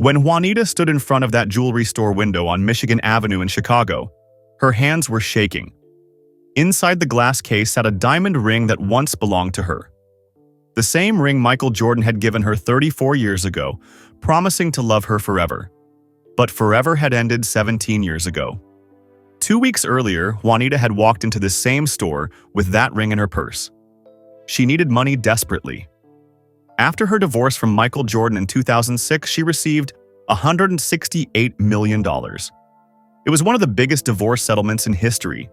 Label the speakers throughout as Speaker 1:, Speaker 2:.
Speaker 1: When Juanita stood in front of that jewelry store window on Michigan Avenue in Chicago, her hands were shaking. Inside the glass case sat a diamond ring that once belonged to her. The same ring Michael Jordan had given her 34 years ago, promising to love her forever. But forever had ended 17 years ago. 2 weeks earlier, Juanita had walked into the same store with that ring in her purse. She needed money desperately. After her divorce from Michael Jordan in 2006, she received $168 million. It was one of the biggest divorce settlements in history.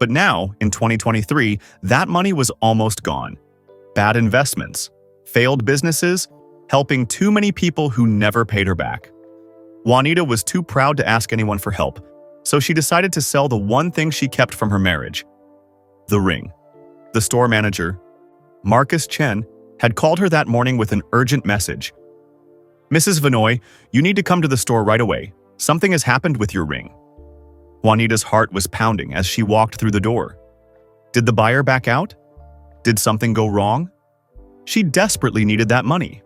Speaker 1: But now, in 2023, that money was almost gone. Bad investments, failed businesses, helping too many people who never paid her back. Juanita was too proud to ask anyone for help, so she decided to sell the one thing she kept from her marriage: the ring. The store manager, Marcus Chen, had called her that morning with an urgent message. "Mrs. Vinoy, you need to come to the store right away. Something has happened with your ring." Juanita's heart was pounding as she walked through the door. Did the buyer back out? Did something go wrong? She desperately needed that money.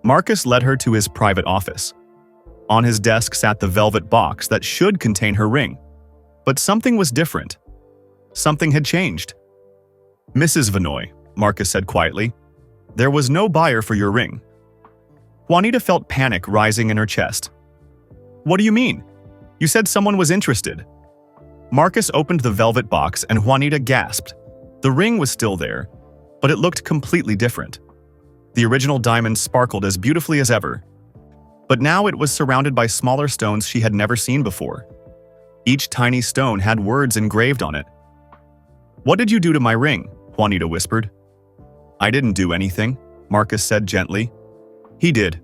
Speaker 1: Marcus led her to his private office. On his desk sat the velvet box that should contain her ring. But something was different. Something had changed. "Mrs. Vinoy," Marcus said quietly, "there was no buyer for your ring." Juanita felt panic rising in her chest. "What do you mean? You said someone was interested." Marcus opened the velvet box and Juanita gasped. The ring was still there, but it looked completely different. The original diamond sparkled as beautifully as ever, but now it was surrounded by smaller stones she had never seen before. Each tiny stone had words engraved on it. "What did you do to my ring?" Juanita whispered. "I didn't do anything," Marcus said gently. "He did."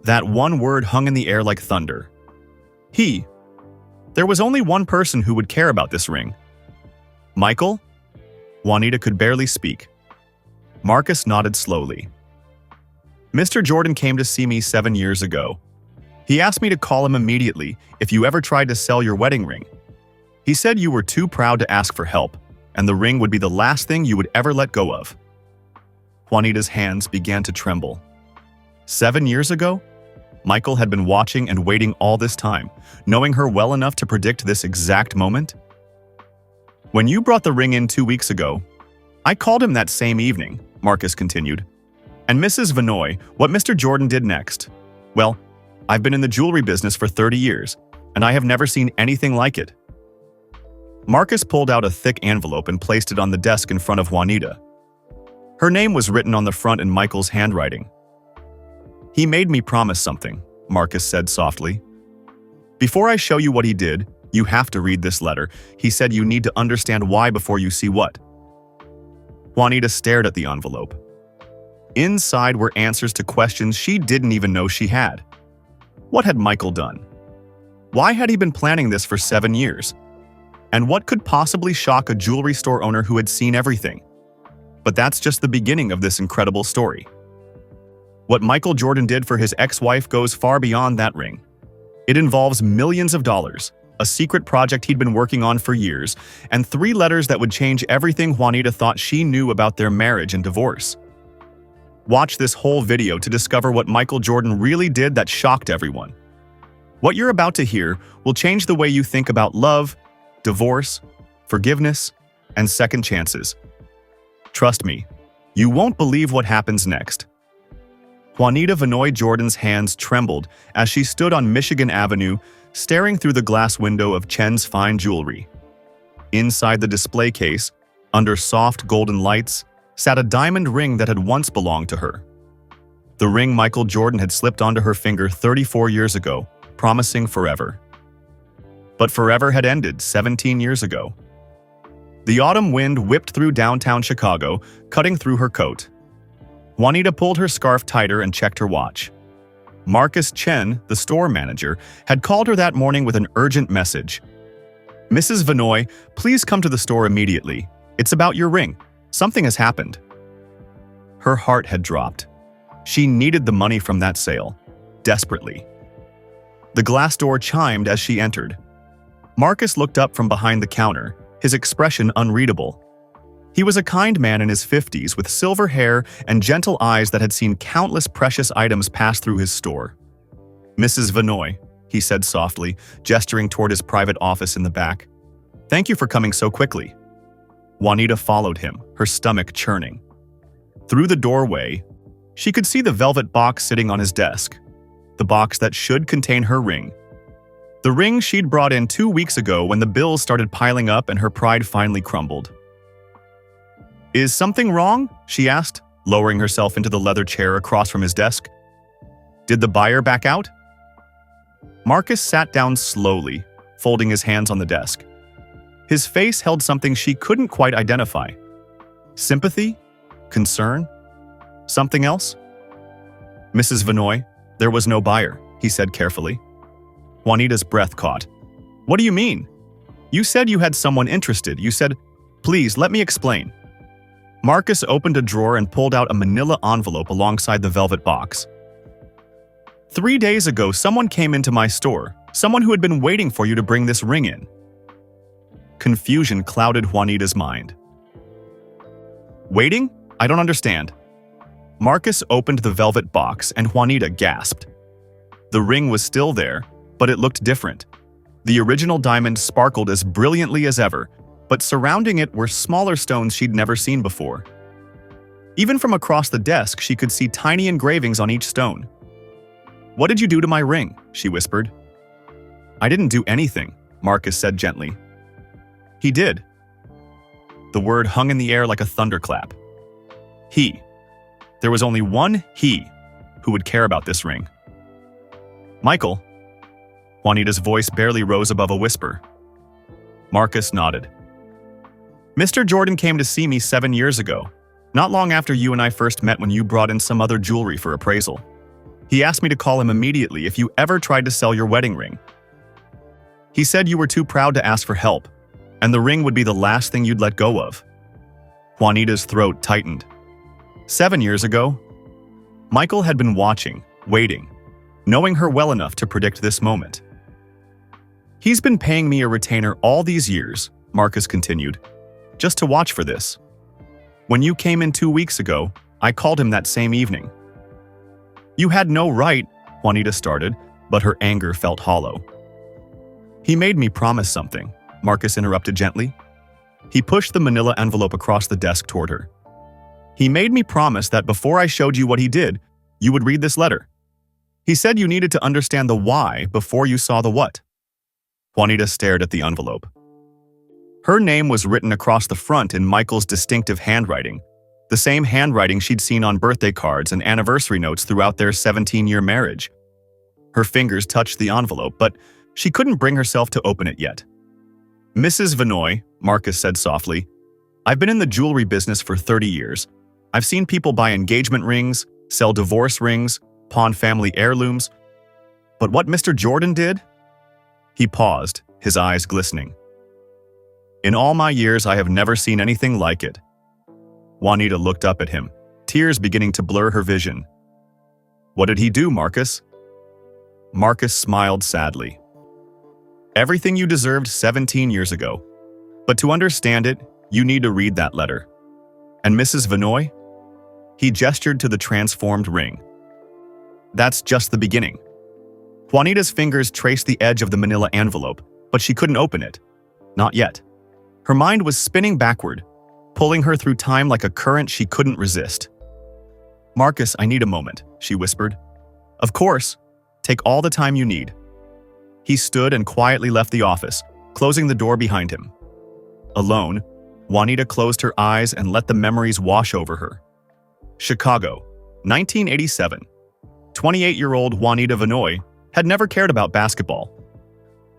Speaker 1: That one word hung in the air like thunder. He. There was only one person who would care about this ring. Michael? Juanita could barely speak. Marcus nodded slowly. "Mr. Jordan came to see me 7 years ago. He asked me to call him immediately if you ever tried to sell your wedding ring. He said you were too proud to ask for help, and the ring would be the last thing you would ever let go of." Juanita's hands began to tremble. 7 years ago? Michael had been watching and waiting all this time, knowing her well enough to predict this exact moment? "When you brought the ring in 2 weeks ago, I called him that same evening," Marcus continued. "And Mrs. Vinoy, what Mr. Jordan did next? Well, I've been in the jewelry business for 30 years, and I have never seen anything like it." Marcus pulled out a thick envelope and placed it on the desk in front of Juanita. Her name was written on the front in Michael's handwriting. "He made me promise something," Marcus said softly. "Before I show you what he did, you have to read this letter. He said you need to understand why before you see what." Juanita stared at the envelope. Inside were answers to questions she didn't even know she had. What had Michael done? Why had he been planning this for 7 years? And what could possibly shock a jewelry store owner who had seen everything? But that's just the beginning of this incredible story. What Michael Jordan did for his ex-wife goes far beyond that ring. It involves millions of dollars, a secret project he'd been working on for years, and 3 letters that would change everything Juanita thought she knew about their marriage and divorce. Watch this whole video to discover what Michael Jordan really did that shocked everyone. What you're about to hear will change the way you think about love, divorce, forgiveness, and second chances. Trust me, you won't believe what happens next. Juanita Vinoy Jordan's hands trembled as she stood on Michigan Avenue, staring through the glass window of Chen's fine jewelry. Inside the display case, under soft golden lights, sat a diamond ring that had once belonged to her. The ring Michael Jordan had slipped onto her finger 34 years ago, promising forever. But forever had ended 17 years ago. The autumn wind whipped through downtown Chicago, cutting through her coat. Juanita pulled her scarf tighter and checked her watch. Marcus Chen, the store manager, had called her that morning with an urgent message. "Mrs. Vinoy, please come to the store immediately. It's about your ring. Something has happened." Her heart had dropped. She needed the money from that sale, desperately. The glass door chimed as she entered. Marcus looked up from behind the counter, his expression unreadable. He was a kind man in his 50s with silver hair and gentle eyes that had seen countless precious items pass through his store. Mrs. Vinoy, he said softly, gesturing toward his private office in the back. Thank you for coming so quickly. Juanita followed him, her stomach churning. Through the doorway, she could see the velvet box sitting on his desk, the box that should contain her ring. The ring she'd brought in 2 weeks ago when the bills started piling up and her pride finally crumbled. Is something wrong? She asked, lowering herself into the leather chair across from his desk. Did the buyer back out? Marcus sat down slowly, folding his hands on the desk. His face held something she couldn't quite identify. Sympathy? Concern? Something else? Mrs. Vinoy, there was no buyer, he said carefully. Juanita's breath caught. What do you mean? You said you had someone interested. You said, please, let me explain. Marcus opened a drawer and pulled out a manila envelope alongside the velvet box. 3 days ago, someone came into my store, someone who had been waiting for you to bring this ring in. Confusion clouded Juanita's mind. Waiting? I don't understand. Marcus opened the velvet box and Juanita gasped. The ring was still there, but it looked different. The original diamond sparkled as brilliantly as ever, but surrounding it were smaller stones she'd never seen before. Even from across the desk, she could see tiny engravings on each stone. What did you do to my ring? She whispered. I didn't do anything, Marcus said gently. He did. The word hung in the air like a thunderclap. He. There was only one he who would care about this ring. Michael. Juanita's voice barely rose above a whisper. Marcus nodded. Mr. Jordan came to see me 7 years ago, not long after you and I first met when you brought in some other jewelry for appraisal. He asked me to call him immediately if you ever tried to sell your wedding ring. He said you were too proud to ask for help, and the ring would be the last thing you'd let go of. Juanita's throat tightened. 7 years ago, Michael had been watching, waiting, knowing her well enough to predict this moment. He's been paying me a retainer all these years, Marcus continued, just to watch for this. When you came in 2 weeks ago, I called him that same evening. You had no right, Juanita started, but her anger felt hollow. He made me promise something, Marcus interrupted gently. He pushed the manila envelope across the desk toward her. He made me promise that before I showed you what he did, you would read this letter. He said you needed to understand the why before you saw the what. Juanita stared at the envelope. Her name was written across the front in Michael's distinctive handwriting, the same handwriting she'd seen on birthday cards and anniversary notes throughout their 17-year marriage. Her fingers touched the envelope, but she couldn't bring herself to open it yet. Mrs. Vinoy, Marcus said softly, I've been in the jewelry business for 30 years. I've seen people buy engagement rings, sell divorce rings, pawn family heirlooms. But what Mr. Jordan did? He paused, his eyes glistening. In all my years, I have never seen anything like it. Juanita looked up at him, tears beginning to blur her vision. What did he do, Marcus? Marcus smiled sadly. Everything you deserved 17 years ago. But to understand it, you need to read that letter. And Mrs. Vinoy? He gestured to the transformed ring. That's just the beginning. Juanita's fingers traced the edge of the manila envelope, but she couldn't open it. Not yet. Her mind was spinning backward, pulling her through time like a current she couldn't resist. Marcus, I need a moment, she whispered. Of course. Take all the time you need. He stood and quietly left the office, closing the door behind him. Alone, Juanita closed her eyes and let the memories wash over her. Chicago, 1987. 28-year-old Juanita Vinoy had never cared about basketball.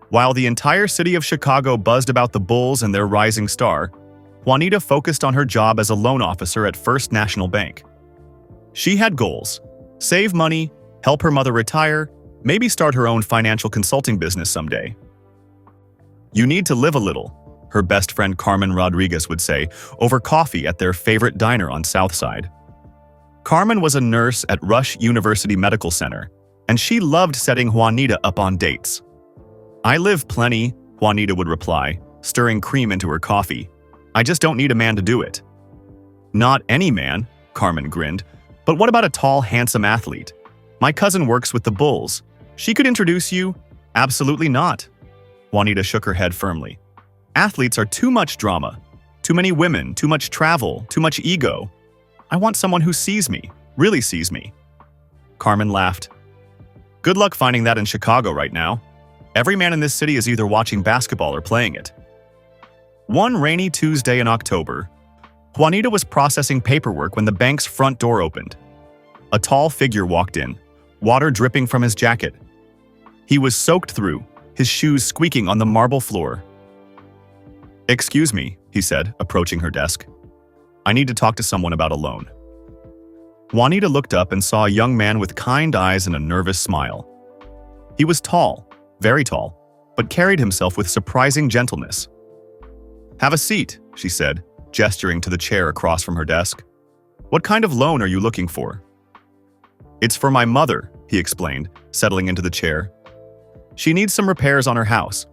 Speaker 1: While the entire city of Chicago buzzed about the Bulls and their rising star, Juanita focused on her job as a loan officer at First National Bank. She had goals: save money, help her mother retire, maybe start her own financial consulting business someday. You need to live a little, her best friend Carmen Rodriguez would say, over coffee at their favorite diner on Southside. Carmen was a nurse at Rush University Medical Center, and she loved setting Juanita up on dates. I live plenty, Juanita would reply, stirring cream into her coffee. I just don't need a man to do it. Not any man, Carmen grinned, but what about a tall, handsome athlete? My cousin works with the Bulls. She could introduce you? Absolutely not. Juanita shook her head firmly. Athletes are too much drama. Too many women, too much travel, too much ego. I want someone who sees me, really sees me. Carmen laughed. Good luck finding that in Chicago right now. Every man in this city is either watching basketball or playing it. One rainy Tuesday in October, Juanita was processing paperwork when the bank's front door opened. A tall figure walked in, water dripping from his jacket. He was soaked through, his shoes squeaking on the marble floor. "Excuse me," he said, approaching her desk. "I need to talk to someone about a loan." Juanita looked up and saw a young man with kind eyes and a nervous smile. He was tall, very tall, but carried himself with surprising gentleness. "Have a seat," she said, gesturing to the chair across from her desk. "What kind of loan are you looking for?" "It's for my mother," he explained, settling into the chair. "She needs some repairs on her house.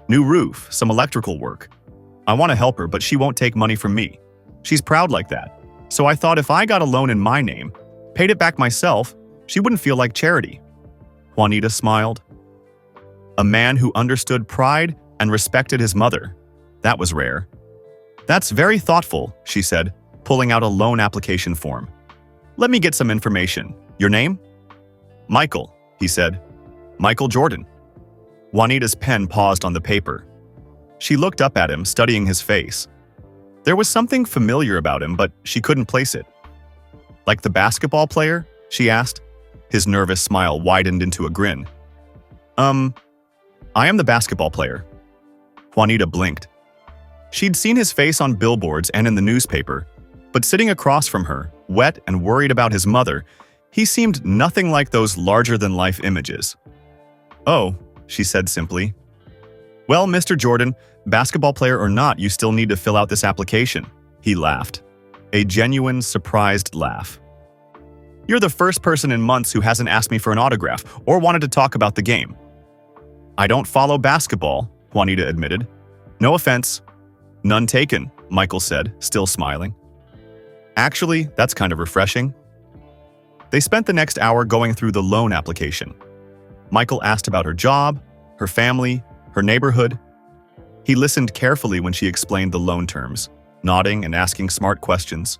Speaker 1: New roof, some electrical work. I want to help her, but she won't take money from me. She's proud like that. So I thought if I got a loan in my name, paid it back myself, she wouldn't feel like charity." Juanita smiled. A man who understood pride and respected his mother. That was rare. "That's very thoughtful," she said, pulling out a loan application form. "Let me get some information. Your name?" "Michael," he said. "Michael Jordan." Juanita's pen paused on the paper. She looked up at him, studying his face. There was something familiar about him, but she couldn't place it. "Like the basketball player?" she asked. His nervous smile widened into a grin. I am the basketball player." Juanita blinked. She'd seen his face on billboards and in the newspaper, but sitting across from her, wet and worried about his mother, he seemed nothing like those larger-than-life images. "Oh," she said simply. "Well, Mr. Jordan, basketball player or not, you still need to fill out this application." He laughed. A genuine, surprised laugh. "You're the first person in months who hasn't asked me for an autograph or wanted to talk about the game." "I don't follow basketball," Juanita admitted. "No offense." "None taken," Michael said, still smiling. "Actually, that's kind of refreshing." They spent the next hour going through the loan application. Michael asked about her job, her family, her neighborhood. He listened carefully when she explained the loan terms, nodding and asking smart questions.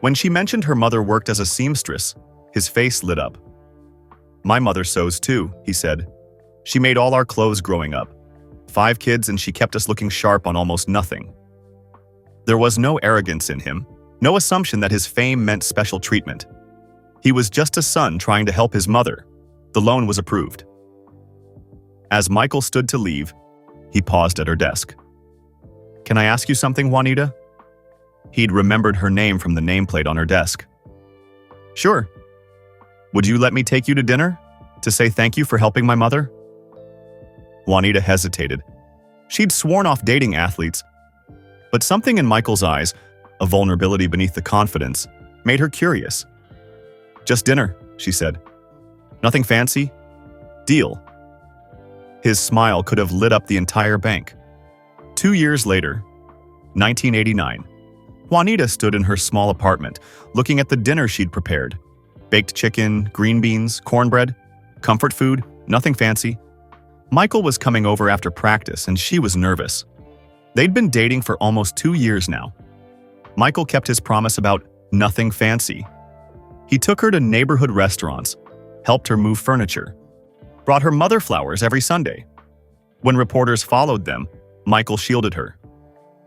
Speaker 1: When she mentioned her mother worked as a seamstress, his face lit up. "My mother sews too," he said. "She made all our clothes growing up. 5 kids, and she kept us looking sharp on almost nothing." There was no arrogance in him, no assumption that his fame meant special treatment. He was just a son trying to help his mother. The loan was approved. As Michael stood to leave, he paused at her desk. "Can I ask you something, Juanita?" He'd remembered her name from the nameplate on her desk. "Sure. Would you let me take you to dinner? To say thank you for helping my mother?" Juanita hesitated. She'd sworn off dating athletes, but something in Michael's eyes, a vulnerability beneath the confidence, made her curious. "Just dinner," she said. "Nothing fancy? Deal." His smile could have lit up the entire bank. 2 years later, 1989, Juanita stood in her small apartment, looking at the dinner she'd prepared. Baked chicken, green beans, cornbread, comfort food, nothing fancy. Michael was coming over after practice, and she was nervous. They'd been dating for almost 2 years now. Michael kept his promise about nothing fancy. He took her to neighborhood restaurants, helped her move furniture, brought her mother flowers every Sunday. When reporters followed them, Michael shielded her.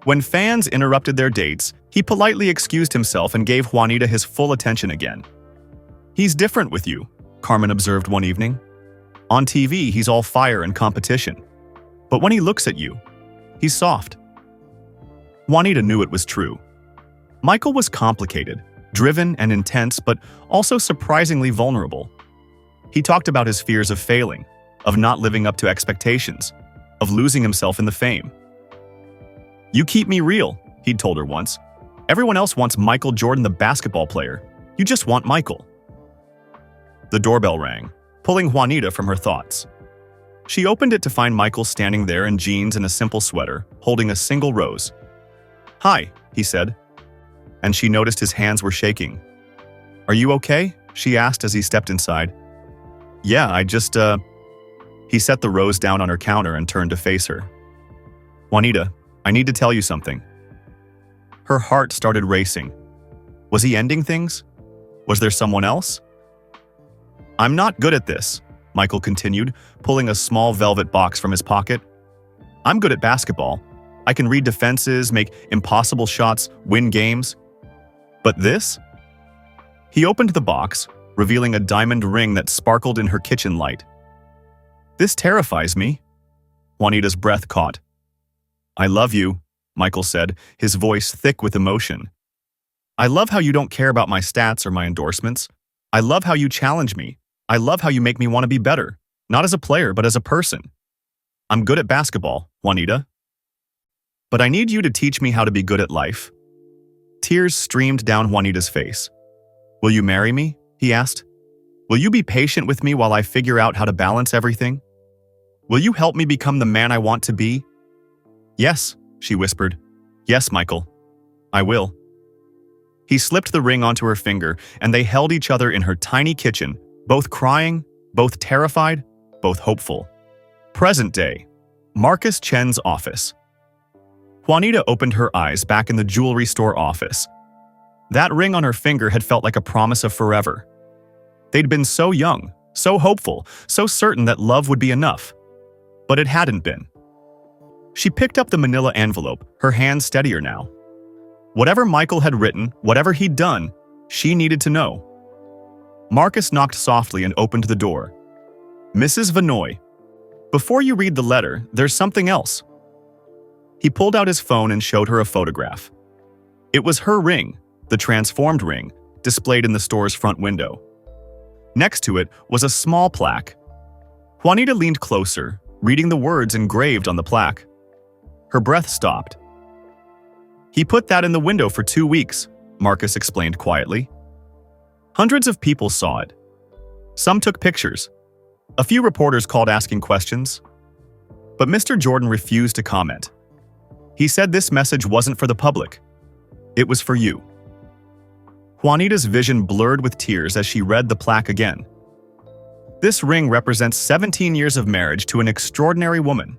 Speaker 1: When fans interrupted their dates, he politely excused himself and gave Juanita his full attention again. "He's different with you," Carmen observed one evening. "On TV, he's all fire and competition. But when he looks at you, he's soft." Juanita knew it was true. Michael was complicated, driven and intense, but also surprisingly vulnerable. He talked about his fears of failing, of not living up to expectations, of losing himself in the fame. "You keep me real," he'd told her once. "Everyone else wants Michael Jordan, the basketball player. You just want Michael." The doorbell rang, pulling Juanita from her thoughts. She opened it to find Michael standing there in jeans and a simple sweater, holding a single rose. "Hi," he said, and she noticed his hands were shaking. "Are you okay?" she asked as he stepped inside. Yeah, He set the rose down on her counter and turned to face her. Juanita, I need to tell you something. Her heart started racing. Was he ending things? Was there someone else? I'm not good at this, Michael continued, pulling a small velvet box from his pocket. I'm good at basketball. I can read defenses, make impossible shots, win games. But this? He opened the box, revealing a diamond ring that sparkled in her kitchen light. This terrifies me. Juanita's breath caught. I love you, Michael said, his voice thick with emotion. I love how you don't care about my stats or my endorsements. I love how you challenge me. I love how you make me want to be better, not as a player, but as a person. I'm good at basketball, Juanita. But I need you to teach me how to be good at life. Tears streamed down Juanita's face. Will you marry me? He asked. Will you be patient with me while I figure out how to balance everything? Will you help me become the man I want to be? Yes, she whispered. Yes, Michael. I will. He slipped the ring onto her finger, and they held each other in her tiny kitchen, both crying, both terrified, both hopeful. Present day. Marcus Chen's office. Juanita opened her eyes back in the jewelry store office. That ring on her finger had felt like a promise of forever. They'd been so young, so hopeful, so certain that love would be enough. But it hadn't been. She picked up the manila envelope, her hands steadier now. Whatever Michael had written, whatever he'd done, she needed to know. Marcus knocked softly and opened the door. Mrs. Vinoy, before you read the letter, there's something else. He pulled out his phone and showed her a photograph. It was her ring, the transformed ring, displayed in the store's front window. Next to it was a small plaque. Juanita leaned closer, reading the words engraved on the plaque. Her breath stopped. He put that in the window for 2 weeks, Marcus explained quietly. Hundreds of people saw it. Some took pictures. A few reporters called asking questions. But Mr. Jordan refused to comment. He said this message wasn't for the public. It was for you. Juanita's vision blurred with tears as she read the plaque again. This ring represents 17 years of marriage to an extraordinary woman.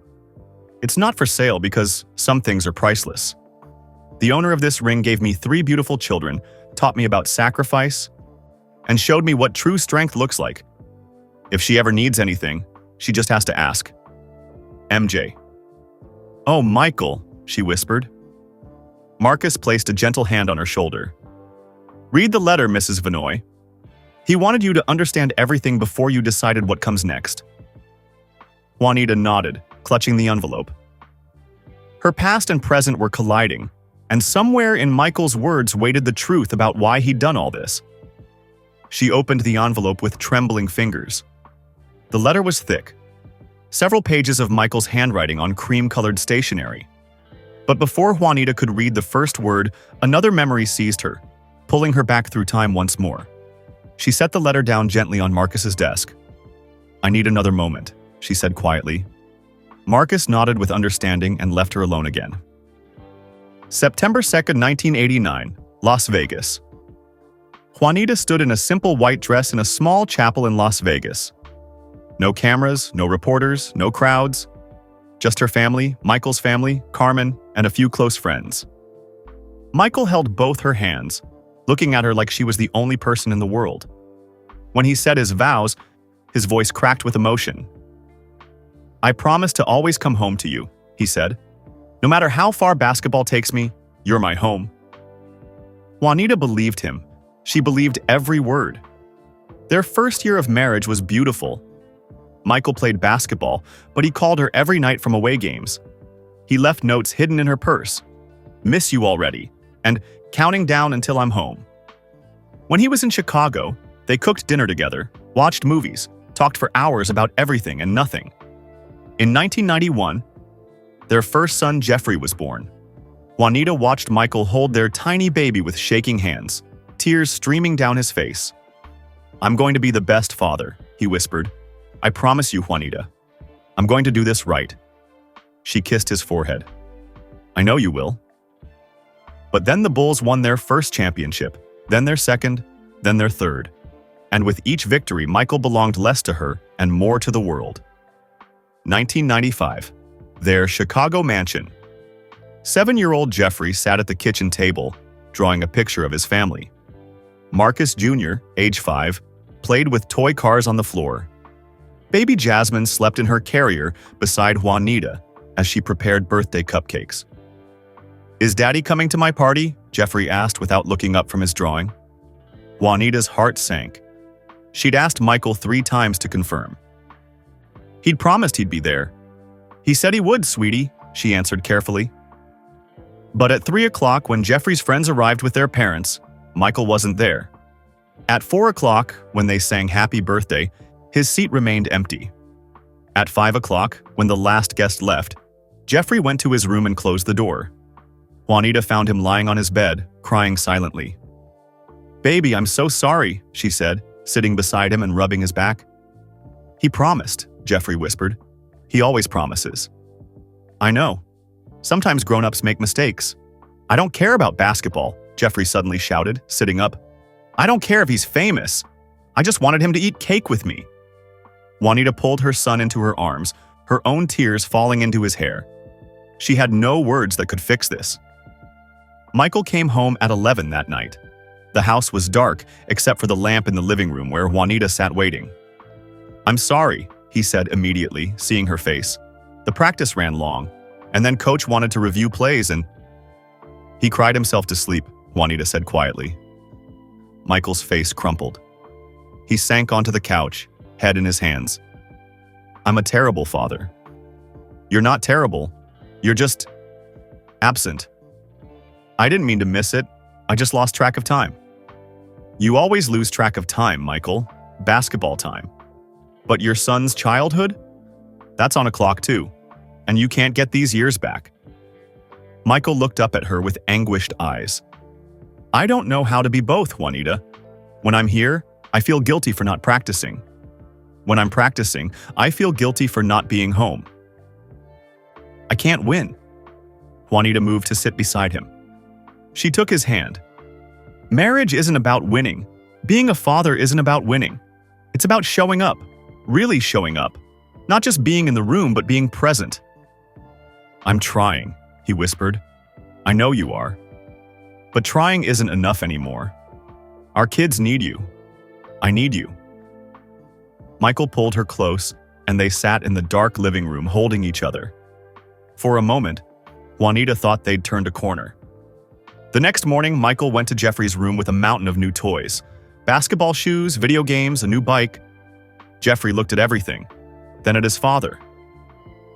Speaker 1: It's not for sale because some things are priceless. The owner of this ring gave me 3 beautiful children, taught me about sacrifice, and showed me what true strength looks like. If she ever needs anything, she just has to ask. MJ. Oh, Michael, she whispered. Marcus placed a gentle hand on her shoulder. Read the letter, Mrs. Vinoy. He wanted you to understand everything before you decided what comes next. Juanita nodded, clutching the envelope. Her past and present were colliding, and somewhere in Michael's words waited the truth about why he'd done all this. She opened the envelope with trembling fingers. The letter was thick, several pages of Michael's handwriting on cream-colored stationery. But before Juanita could read the first word, another memory seized her, pulling her back through time once more. She set the letter down gently on Marcus's desk. I need another moment, she said quietly. Marcus nodded with understanding and left her alone again. September 2nd, 1989, Las Vegas. Juanita stood in a simple white dress in a small chapel in Las Vegas. No cameras, no reporters, no crowds. Just her family, Michael's family, Carmen, and a few close friends. Michael held both her hands, looking at her like she was the only person in the world. When he said his vows, his voice cracked with emotion. I promise to always come home to you, he said. No matter how far basketball takes me, you're my home. Juanita believed him. She believed every word. Their first year of marriage was beautiful. Michael played basketball, but he called her every night from away games. He left notes hidden in her purse. Miss you already, and counting down until I'm home. When he was in Chicago, they cooked dinner together, watched movies, talked for hours about everything and nothing. In 1991, their first son Jeffrey was born. Juanita watched Michael hold their tiny baby with shaking hands, tears streaming down his face. I'm going to be the best father, he whispered. I promise you, Juanita. I'm going to do this right. She kissed his forehead. I know you will. But then the Bulls won their first championship, then their second, then their third. And with each victory, Michael belonged less to her and more to the world. 1995. Their Chicago mansion. 7-year-old Jeffrey sat at the kitchen table, drawing a picture of his family. Marcus Jr., age 5, played with toy cars on the floor. Baby Jasmine slept in her carrier beside Juanita as she prepared birthday cupcakes. "Is Daddy coming to my party?" Jeffrey asked without looking up from his drawing. Juanita's heart sank. She'd asked Michael 3 times to confirm. "He'd promised he'd be there." "He said he would, sweetie," she answered carefully. But at 3 o'clock, when Jeffrey's friends arrived with their parents, Michael wasn't there. At 4 o'clock, when they sang Happy Birthday, his seat remained empty. At 5 o'clock, when the last guest left, Jeffrey went to his room and closed the door. Juanita found him lying on his bed, crying silently. "Baby, I'm so sorry," she said, sitting beside him and rubbing his back. "He promised," Jeffrey whispered. "He always promises." "I know. Sometimes grown-ups make mistakes." "I don't care about basketball," Jeffrey suddenly shouted, sitting up. "I don't care if he's famous. I just wanted him to eat cake with me." Juanita pulled her son into her arms, her own tears falling into his hair. She had no words that could fix this. Michael came home at 11 that night. The house was dark, except for the lamp in the living room where Juanita sat waiting. "I'm sorry," he said immediately, seeing her face. "The practice ran long, and then Coach wanted to review plays and—" "He cried himself to sleep," Juanita said quietly. Michael's face crumpled. He sank onto the couch, head in his hands. "I'm a terrible father." "You're not terrible. You're just absent." "I didn't mean to miss it. I just lost track of time." "You always lose track of time, Michael. Basketball time. But your son's childhood? That's on a clock too. And you can't get these years back." Michael looked up at her with anguished eyes. "I don't know how to be both, Juanita. When I'm here, I feel guilty for not practicing. When I'm practicing, I feel guilty for not being home. I can't win." Juanita moved to sit beside him. She took his hand. "Marriage isn't about winning. Being a father isn't about winning. It's about showing up, really showing up. Not just being in the room, but being present." "I'm trying," he whispered. "I know you are. But trying isn't enough anymore. Our kids need you. I need you." Michael pulled her close, and they sat in the dark living room holding each other. For a moment, Juanita thought they'd turned a corner. The next morning, Michael went to Jeffrey's room with a mountain of new toys. Basketball shoes, video games, a new bike. Jeffrey looked at everything, then at his father.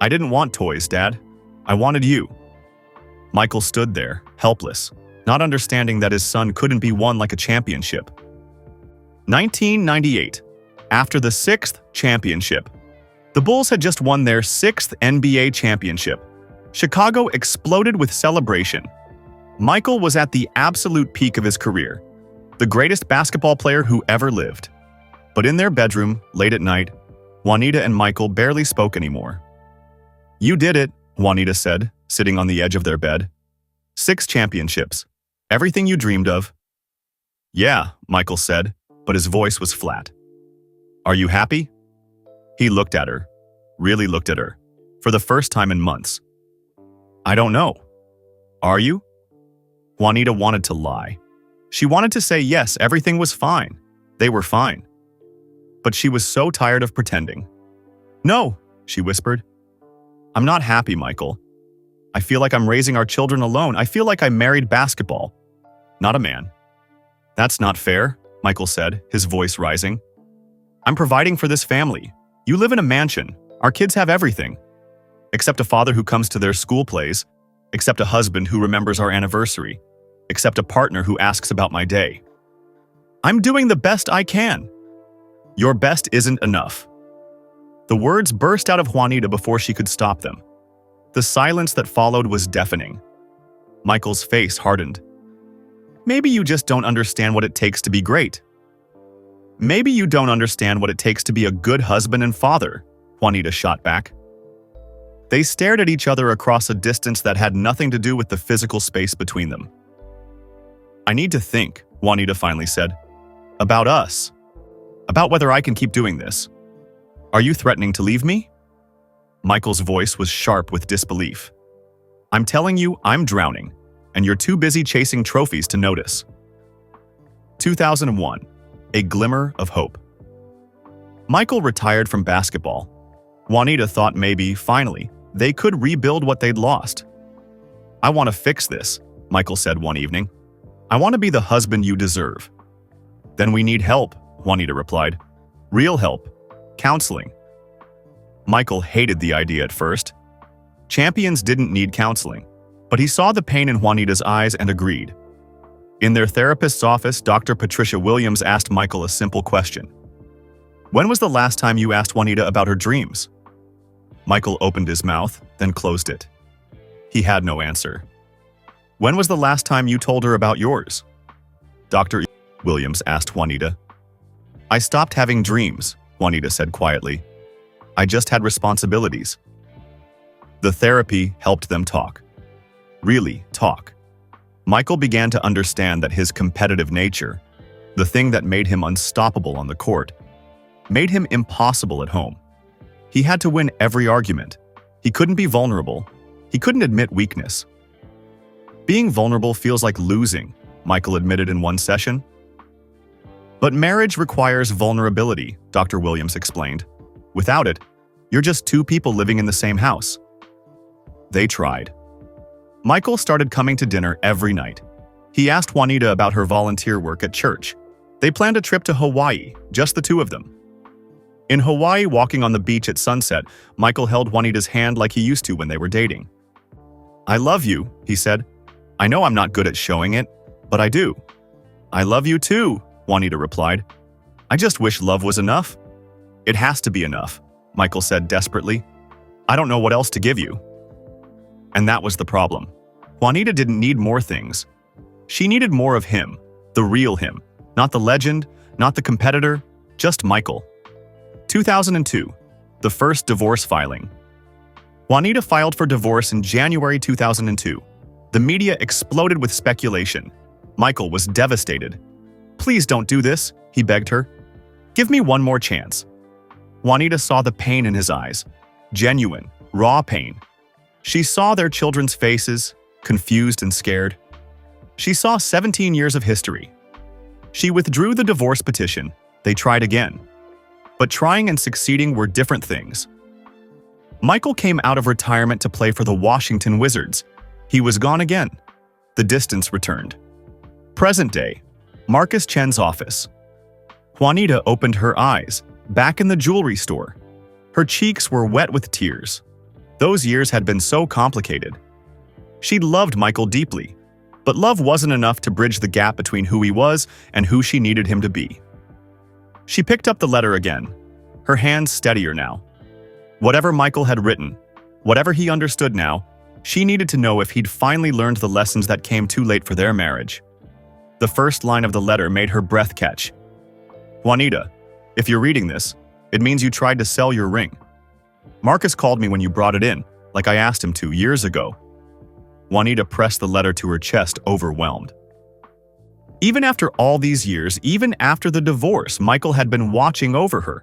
Speaker 1: "I didn't want toys, Dad. I wanted you." Michael stood there, helpless, not understanding that his son couldn't be won like a championship. 1998. After the 6th championship. The Bulls had just won their 6th NBA championship. Chicago exploded with celebration. Michael was at the absolute peak of his career, the greatest basketball player who ever lived. But in their bedroom, late at night, Juanita and Michael barely spoke anymore. "You did it," Juanita said, sitting on the edge of their bed. 6 championships. Everything you dreamed of." "Yeah," Michael said, but his voice was flat. "Are you happy?" He looked at her, really looked at her, for the first time in months. "I don't know. Are you?" Juanita wanted to lie. She wanted to say yes, everything was fine. They were fine. But she was so tired of pretending. "No," she whispered. "I'm not happy, Michael. I feel like I'm raising our children alone. I feel like I married basketball, not a man." "That's not fair," Michael said, his voice rising. "I'm providing for this family. You live in a mansion. Our kids have everything. Except a father who comes to their school plays, except a husband who remembers our anniversary, except a partner who asks about my day. I'm doing the best I can." "Your best isn't enough." The words burst out of Juanita before she could stop them. The silence that followed was deafening. Michael's face hardened. "Maybe you just don't understand what it takes to be great. Maybe you don't understand what it takes to be a good husband and father," Juanita shot back. They stared at each other across a distance that had nothing to do with the physical space between them. "I need to think," Juanita finally said. "About us." About whether I can keep doing this. Are you threatening to leave me? Michael's voice was sharp with disbelief. I'm telling you, I'm drowning, and you're too busy chasing trophies to notice. 2001. A glimmer of hope. Michael retired from basketball. Juanita thought maybe, finally, they could rebuild what they'd lost. I want to fix this, Michael said one evening. I want to be the husband you deserve. Then we need help, Juanita replied. Real help. Counseling. Michael hated the idea at first. Champions didn't need counseling, but he saw the pain in Juanita's eyes and agreed. In their therapist's office, Dr. Patricia Williams asked Michael a simple question. When was the last time you asked Juanita about her dreams? Michael opened his mouth, then closed it. He had no answer. When was the last time you told her about yours? Dr. Williams asked Juanita. I stopped having dreams, Juanita said quietly. I just had responsibilities. The therapy helped them talk. Really talk. Michael began to understand that his competitive nature, the thing that made him unstoppable on the court, made him impossible at home. He had to win every argument. He couldn't be vulnerable. He couldn't admit weakness. Being vulnerable feels like losing, Michael admitted in one session. But marriage requires vulnerability, Dr. Williams explained. Without it, you're just two people living in the same house. They tried. Michael started coming to dinner every night. He asked Juanita about her volunteer work at church. They planned a trip to Hawaii, just the two of them. In Hawaii, walking on the beach at sunset, Michael held Juanita's hand like he used to when they were dating. I love you, he said. I know I'm not good at showing it, but I do. I love you too, Juanita replied. I just wish love was enough. It has to be enough, Michael said desperately. I don't know what else to give you. And that was the problem. Juanita didn't need more things. She needed more of him, the real him, not the legend, not the competitor, just Michael. 2002, the first divorce filing. Juanita filed for divorce in January 2002. The media exploded with speculation. Michael was devastated. Please don't do this, he begged her. Give me one more chance. Juanita saw the pain in his eyes. Genuine, raw pain. She saw their children's faces, confused and scared. She saw 17 years of history. She withdrew the divorce petition. They tried again. But trying and succeeding were different things. Michael came out of retirement to play for the Washington Wizards. He was gone again. The distance returned. Present day, Marcus Chen's office. Juanita opened her eyes, back in the jewelry store. Her cheeks were wet with tears. Those years had been so complicated. She'd loved Michael deeply, but love wasn't enough to bridge the gap between who he was and who she needed him to be. She picked up the letter again, her hands steadier now. Whatever Michael had written, whatever he understood now, she needed to know if he'd finally learned the lessons that came too late for their marriage. The first line of the letter made her breath catch. Juanita, if you're reading this, it means you tried to sell your ring. Marcus called me when you brought it in, like I asked him to years ago. Juanita pressed the letter to her chest, overwhelmed. Even after all these years, even after the divorce, Michael had been watching over her,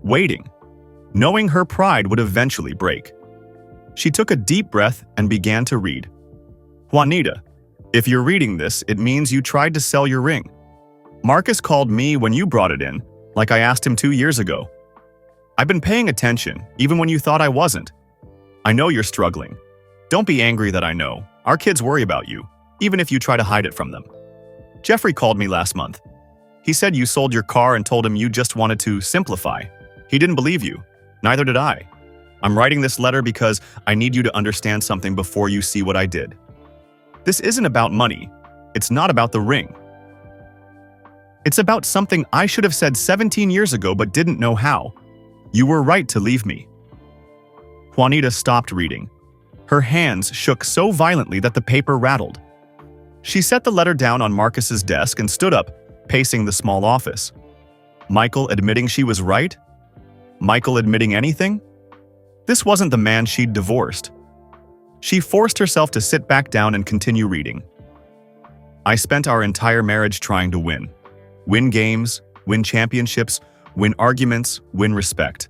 Speaker 1: waiting, knowing her pride would eventually break. She took a deep breath and began to read. Juanita, if you're reading this, it means you tried to sell your ring. Marcus called me when you brought it in, like I asked him 2 years ago. I've been paying attention, even when you thought I wasn't. I know you're struggling. Don't be angry that I know. Our kids worry about you, even if you try to hide it from them. Jeffrey called me last month. He said you sold your car and told him you just wanted to simplify. He didn't believe you. Neither did I. I'm writing this letter because I need you to understand something before you see what I did. This isn't about money. It's not about the ring. It's about something I should have said 17 years ago but didn't know how. You were right to leave me. Juanita stopped reading. Her hands shook so violently that the paper rattled. She set the letter down on Marcus's desk and stood up, pacing the small office. Michael admitting she was right? Michael admitting anything? This wasn't the man she'd divorced. She forced herself to sit back down and continue reading. I spent our entire marriage trying to win. Win games, win championships, win arguments, win respect.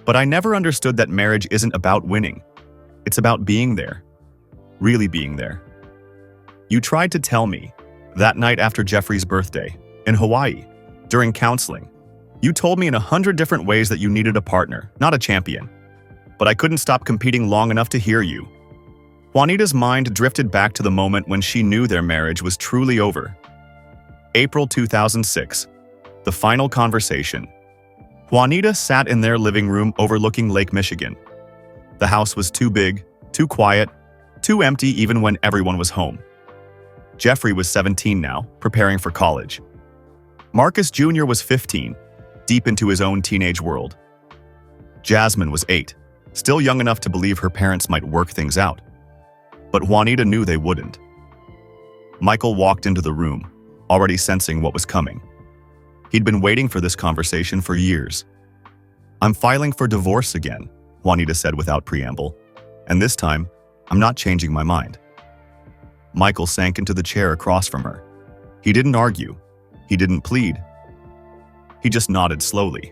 Speaker 1: But I never understood that marriage isn't about winning. It's about being there. Really being there. You tried to tell me, that night after Jeffrey's birthday, in Hawaii, during counseling, you told me in 100 different ways that you needed a partner, not a champion. But I couldn't stop competing long enough to hear you. Juanita's mind drifted back to the moment when she knew their marriage was truly over. April 2006. The final conversation. Juanita sat in their living room overlooking Lake Michigan. The house was too big, too quiet, too empty even when everyone was home. Jeffrey was 17 now, preparing for college. Marcus Jr. was 15, deep into his own teenage world. Jasmine was 8, still young enough to believe her parents might work things out. But Juanita knew they wouldn't. Michael walked into the room, already sensing what was coming. He'd been waiting for this conversation for years. "I'm filing for divorce again," Juanita said without preamble. "And this time, I'm not changing my mind." Michael sank into the chair across from her. He didn't argue. He didn't plead. He just nodded slowly.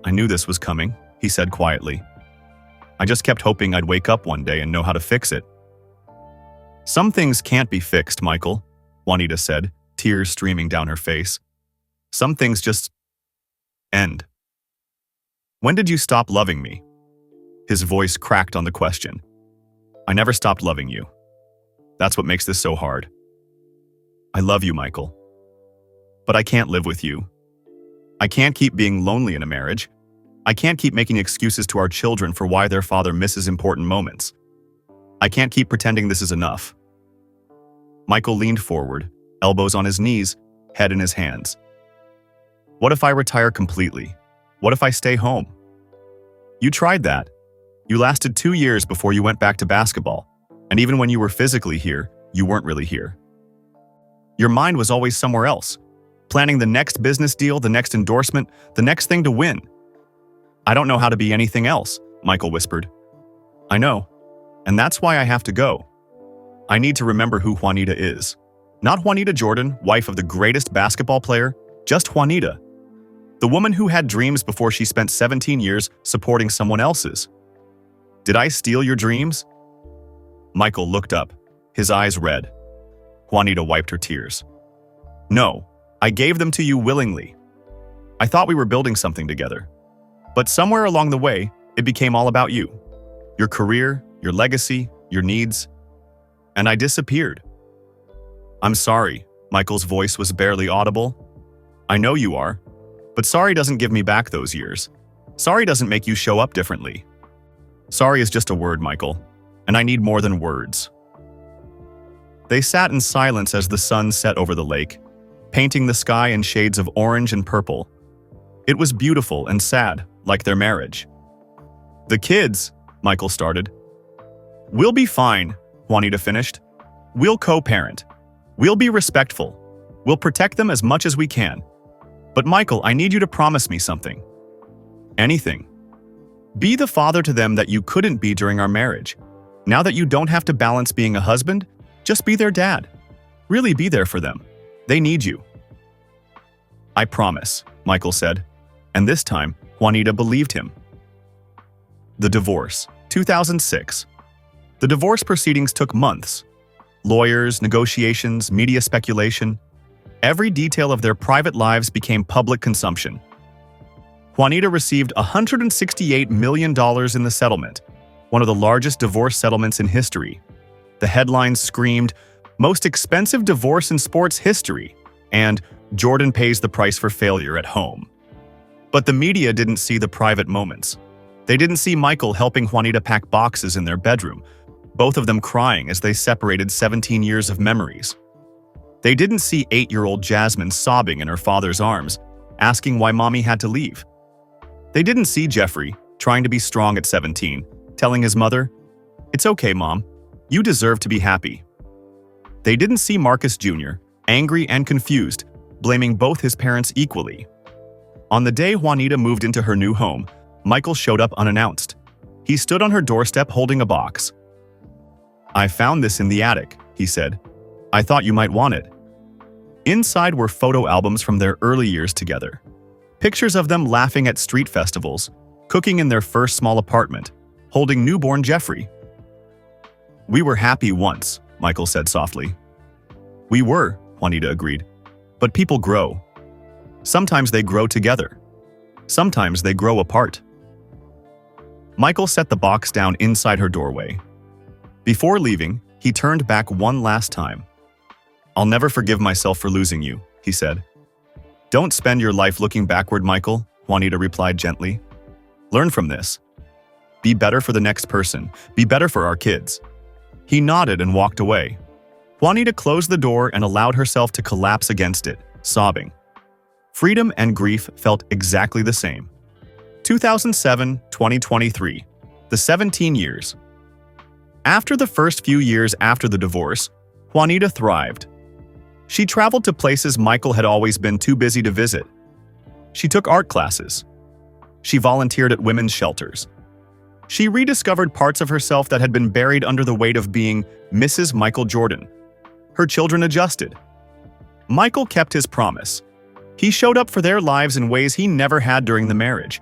Speaker 1: "I knew this was coming," he said quietly. "I just kept hoping I'd wake up one day and know how to fix it." "Some things can't be fixed, Michael," Juanita said, tears streaming down her face. "Some things just end." "When did you stop loving me?" His voice cracked on the question. "I never stopped loving you. That's what makes this so hard. I love you, Michael. But I can't live with you. I can't keep being lonely in a marriage. I can't keep making excuses to our children for why their father misses important moments. I can't keep pretending this is enough." Michael leaned forward, elbows on his knees, head in his hands. "What if I retire completely? What if I stay home? You tried that. You lasted 2 years before you went back to basketball, and even when you were physically here, you weren't really here. Your mind was always somewhere else, planning the next business deal, the next endorsement, the next thing to win." "I don't know how to be anything else," Michael whispered. "I know, and that's why I have to go. I need to remember who Juanita is. Not Juanita Jordan, wife of the greatest basketball player, just Juanita. The woman who had dreams before she spent 17 years supporting someone else's. Did I steal your dreams?" Michael looked up, his eyes red. Juanita wiped her tears. "No, I gave them to you willingly. I thought we were building something together. But somewhere along the way, it became all about you. Your career, your legacy, your needs. And I disappeared." "I'm sorry," Michael's voice was barely audible. "I know you are. But sorry doesn't give me back those years. Sorry doesn't make you show up differently. Sorry is just a word, Michael. And I need more than words." They sat in silence as the sun set over the lake, painting the sky in shades of orange and purple. It was beautiful and sad, like their marriage. "The kids," Michael started. "We'll be fine," Juanita finished. "We'll co-parent. We'll be respectful. We'll protect them as much as we can. But Michael, I need you to promise me something. Anything. Be the father to them that you couldn't be during our marriage. Now that you don't have to balance being a husband, just be their dad. Really be there for them. They need you." "I promise," Michael said. And this time, Juanita believed him. The divorce, 2006. The divorce proceedings took months. Lawyers, negotiations, media speculation. Every detail of their private lives became public consumption. Juanita received $168 million in the settlement, one of the largest divorce settlements in history. The headlines screamed, "Most expensive divorce in sports history," and "Jordan pays the price for failure at home." But the media didn't see the private moments. They didn't see Michael helping Juanita pack boxes in their bedroom, both of them crying as they separated 17 years of memories. They didn't see 8-year-old Jasmine sobbing in her father's arms, asking why mommy had to leave. They didn't see Jeffrey, trying to be strong at 17, telling his mother, "It's okay, Mom. You deserve to be happy." They didn't see Marcus Jr., angry and confused, blaming both his parents equally. On the day Juanita moved into her new home, Michael showed up unannounced. He stood on her doorstep holding a box. "I found this in the attic," he said. "I thought you might want it." Inside were photo albums from their early years together. Pictures of them laughing at street festivals, cooking in their first small apartment, holding newborn Jeffrey. "We were happy once," Michael said softly. "We were," Juanita agreed. "But people grow. Sometimes they grow together. Sometimes they grow apart." Michael set the box down inside her doorway. Before leaving, he turned back one last time. "I'll never forgive myself for losing you," he said. "Don't spend your life looking backward, Michael," Juanita replied gently. "Learn from this. Be better for the next person. Be better for our kids." He nodded and walked away. Juanita closed the door and allowed herself to collapse against it, sobbing. Freedom and grief felt exactly the same. 2007-2023, the 17 years. After the first few years after the divorce, Juanita thrived. She traveled to places Michael had always been too busy to visit. She took art classes. She volunteered at women's shelters. She rediscovered parts of herself that had been buried under the weight of being Mrs. Michael Jordan. Her children adjusted. Michael kept his promise. He showed up for their lives in ways he never had during the marriage.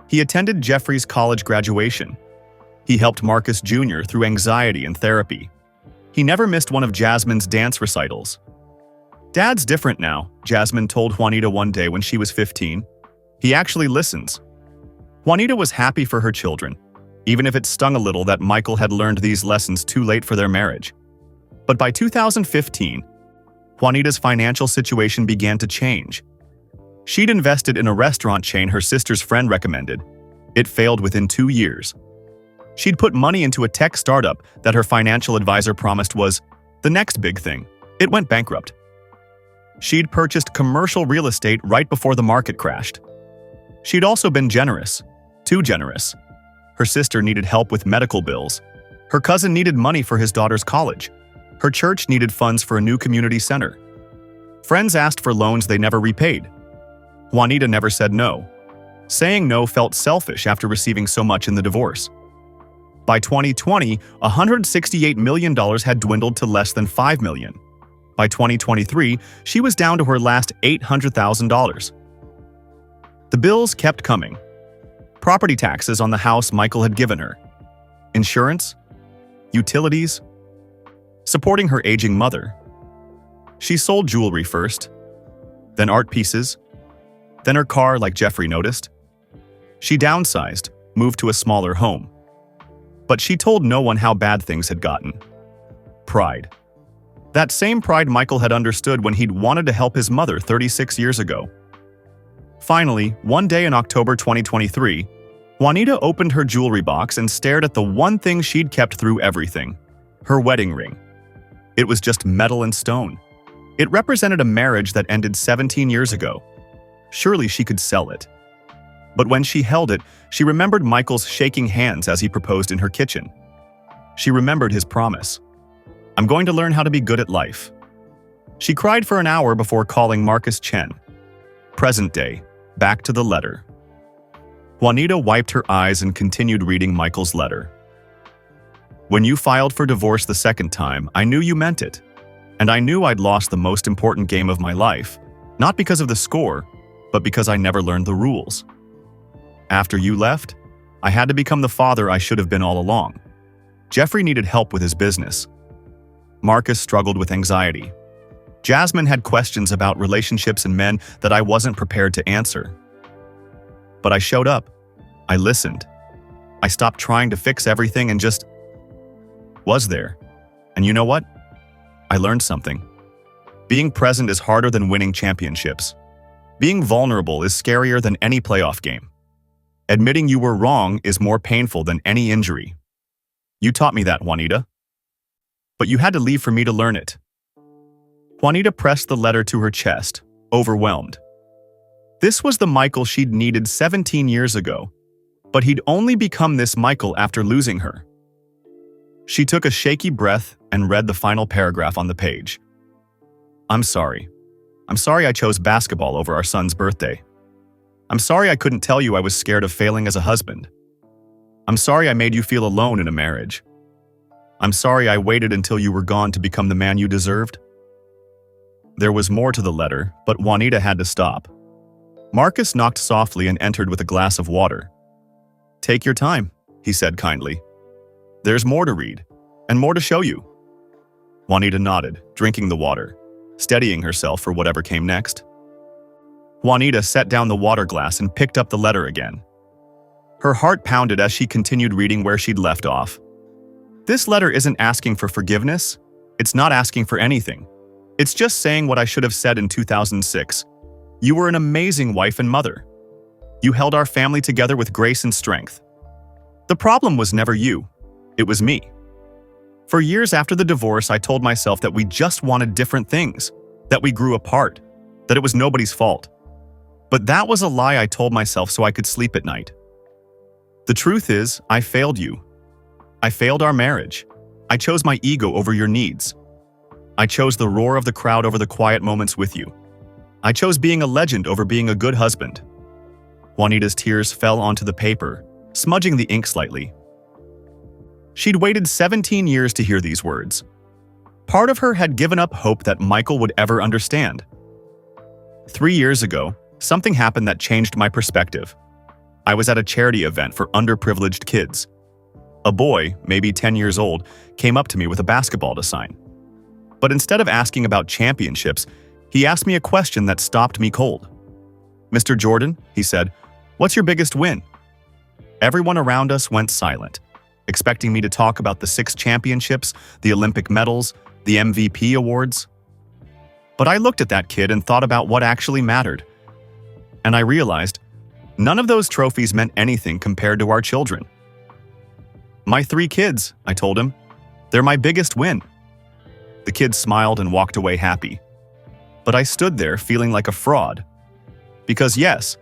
Speaker 1: He attended Jeffrey's college graduation. He helped Marcus Jr. through anxiety and therapy. He never missed one of Jasmine's dance recitals. "Dad's different now," Jasmine told Juanita one day when she was 15. "He actually listens." Juanita was happy for her children, even if it stung a little that Michael had learned these lessons too late for their marriage. But by 2015, Juanita's financial situation began to change. She'd invested in a restaurant chain her sister's friend recommended. It failed within 2 years. She'd put money into a tech startup that her financial advisor promised was the next big thing. It went bankrupt. She'd purchased commercial real estate right before the market crashed. She'd also been generous, too generous. Her sister needed help with medical bills. Her cousin needed money for his daughter's college. Her church needed funds for a new community center. Friends asked for loans they never repaid. Juanita never said no. Saying no felt selfish after receiving so much in the divorce. By 2020, $168 million had dwindled to less than $5 million. By 2023, she was down to her last $800,000. The bills kept coming. Property taxes on the house Michael had given her. Insurance. Utilities. Supporting her aging mother. She sold jewelry first, then art pieces, then her car like Jeffrey noticed. She downsized, moved to a smaller home. But she told no one how bad things had gotten. Pride. That same pride Michael had understood when he'd wanted to help his mother 36 years ago. Finally, one day in October 2023, Juanita opened her jewelry box and stared at the one thing she'd kept through everything: her wedding ring. It was just metal and stone. It represented a marriage that ended 17 years ago. Surely she could sell it. But when she held it, she remembered Michael's shaking hands as he proposed in her kitchen. She remembered his promise. "I'm going to learn how to be good at life." She cried for an hour before calling Marcus Chen. Present day, back to the letter. Juanita wiped her eyes and continued reading Michael's letter. "When you filed for divorce the second time, I knew you meant it. And I knew I'd lost the most important game of my life, not because of the score, but because I never learned the rules. After you left, I had to become the father I should have been all along. Jeffrey needed help with his business. Marcus struggled with anxiety. Jasmine had questions about relationships and men that I wasn't prepared to answer. But I showed up. I listened. I stopped trying to fix everything and just was there. And you know what? I learned something. Being present is harder than winning championships. Being vulnerable is scarier than any playoff game. Admitting you were wrong is more painful than any injury. You taught me that, Juanita. But you had to leave for me to learn it." Juanita pressed the letter to her chest, overwhelmed. This was the Michael she'd needed 17 years ago, but he'd only become this Michael after losing her. She took a shaky breath and read the final paragraph on the page. "I'm sorry. I'm sorry I chose basketball over our son's birthday. I'm sorry I couldn't tell you I was scared of failing as a husband. I'm sorry I made you feel alone in a marriage. I'm sorry I waited until you were gone to become the man you deserved." There was more to the letter, but Juanita had to stop. Marcus knocked softly and entered with a glass of water. "Take your time," he said kindly. "There's more to read, and more to show you." Juanita nodded, drinking the water, steadying herself for whatever came next. Juanita set down the water glass and picked up the letter again. Her heart pounded as she continued reading where she'd left off. This letter isn't asking for forgiveness. It's not asking for anything. It's just saying what I should have said in 2006. You were an amazing wife and mother. You held our family together with grace and strength. The problem was never you. It was me. For years after the divorce, I told myself that we just wanted different things, that we grew apart, that it was nobody's fault. But that was a lie I told myself so I could sleep at night. The truth is, I failed you. I failed our marriage. I chose my ego over your needs. I chose the roar of the crowd over the quiet moments with you. I chose being a legend over being a good husband. Juanita's tears fell onto the paper, smudging the ink slightly. She'd waited 17 years to hear these words. Part of her had given up hope that Michael would ever understand. 3 years ago, something happened that changed my perspective. I was at a charity event for underprivileged kids. A boy, maybe 10 years old, came up to me with a basketball to sign. But instead of asking about championships, he asked me a question that stopped me cold. "Mr. Jordan," he said, "what's your biggest win?" Everyone around us went silent, expecting me to talk about the 6 championships, the Olympic medals, the MVP awards. But I looked at that kid and thought about what actually mattered. And I realized, none of those trophies meant anything compared to our children. "My 3 kids," I told him. "They're my biggest win." The kid smiled and walked away happy. But I stood there feeling like a fraud. Because yes,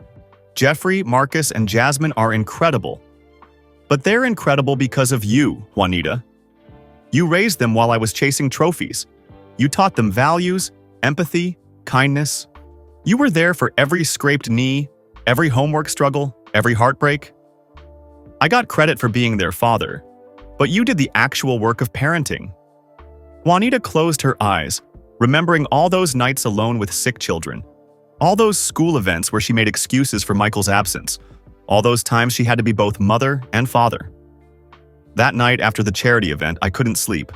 Speaker 1: Jeffrey, Marcus, and Jasmine are incredible. But they're incredible because of you, Juanita. You raised them while I was chasing trophies. You taught them values, empathy, kindness. You were there for every scraped knee, every homework struggle, every heartbreak. I got credit for being their father, but you did the actual work of parenting. Juanita closed her eyes, remembering all those nights alone with sick children, all those school events where she made excuses for Michael's absence, all those times she had to be both mother and father. That night after the charity event, I couldn't sleep.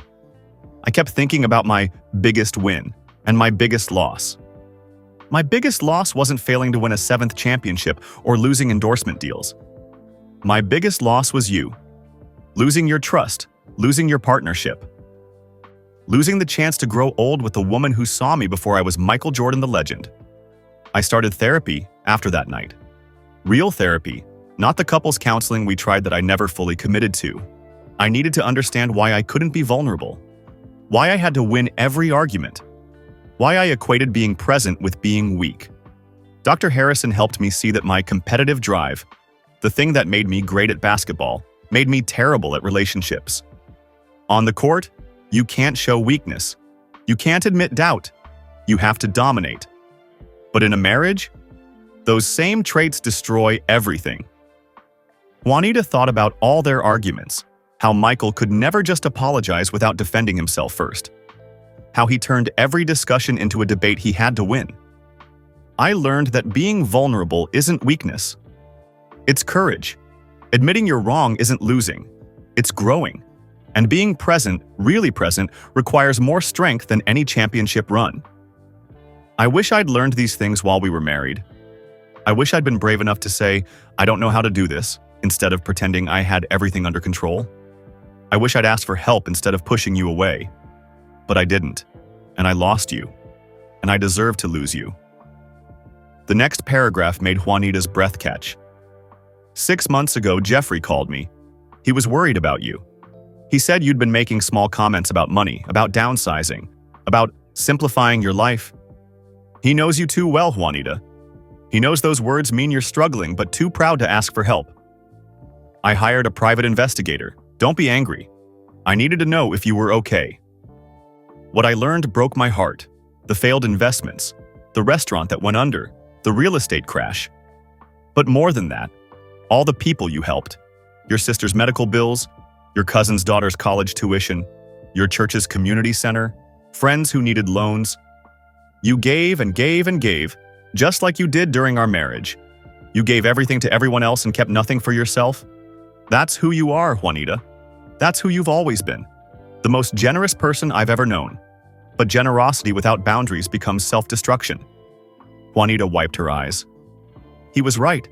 Speaker 1: I kept thinking about my biggest win and my biggest loss. My biggest loss wasn't failing to win a 7th championship or losing endorsement deals. My biggest loss was you. Losing your trust, losing your partnership. Losing the chance to grow old with the woman who saw me before I was Michael Jordan the legend. I started therapy after that night. Real therapy, not the couples counseling we tried that I never fully committed to. I needed to understand why I couldn't be vulnerable. Why I had to win every argument. Why I equated being present with being weak. Dr. Harrison helped me see that my competitive drive, the thing that made me great at basketball, made me terrible at relationships. On the court, you can't show weakness. You can't admit doubt. You have to dominate. But in a marriage, those same traits destroy everything. Juanita thought about all their arguments, how Michael could never just apologize without defending himself first, how he turned every discussion into a debate he had to win. I learned that being vulnerable isn't weakness. It's courage. Admitting you're wrong isn't losing. It's growing. And being present, really present, requires more strength than any championship run. I wish I'd learned these things while we were married. I wish I'd been brave enough to say, "I don't know how to do this," instead of pretending I had everything under control. I wish I'd asked for help instead of pushing you away. But I didn't, and I lost you, and I deserve to lose you. The next paragraph made Juanita's breath catch. 6 months ago, Jeffrey called me. He was worried about you. He said you'd been making small comments about money, about downsizing, about simplifying your life. He knows you too well, Juanita. He knows those words mean you're struggling but too proud to ask for help. I hired a private investigator. Don't be angry. I needed to know if you were okay. What I learned broke my heart. The failed investments, the restaurant that went under, the real estate crash. But more than that, all the people you helped. Your sister's medical bills, your cousin's daughter's college tuition, your church's community center, friends who needed loans. You gave and gave and gave, just like you did during our marriage. You gave everything to everyone else and kept nothing for yourself. That's who you are, Juanita. That's who you've always been. The most generous person I've ever known. But generosity without boundaries becomes self-destruction. Juanita wiped her eyes. He was right.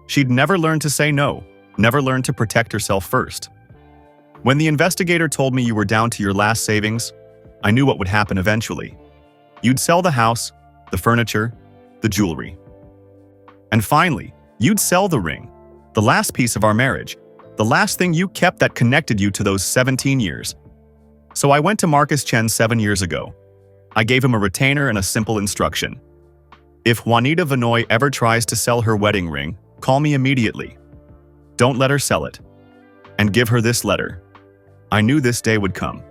Speaker 1: She'd never learned to say no, never learned to protect herself first. When the investigator told me you were down to your last savings, I knew what would happen eventually. You'd sell the house, the furniture, the jewelry. And finally, you'd sell the ring, the last piece of our marriage, the last thing you kept that connected you to those 17 years. So I went to Marcus Chen 7 years ago. I gave him a retainer and a simple instruction. If Juanita Vinoy ever tries to sell her wedding ring, call me immediately. Don't let her sell it. And give her this letter. I knew this day would come.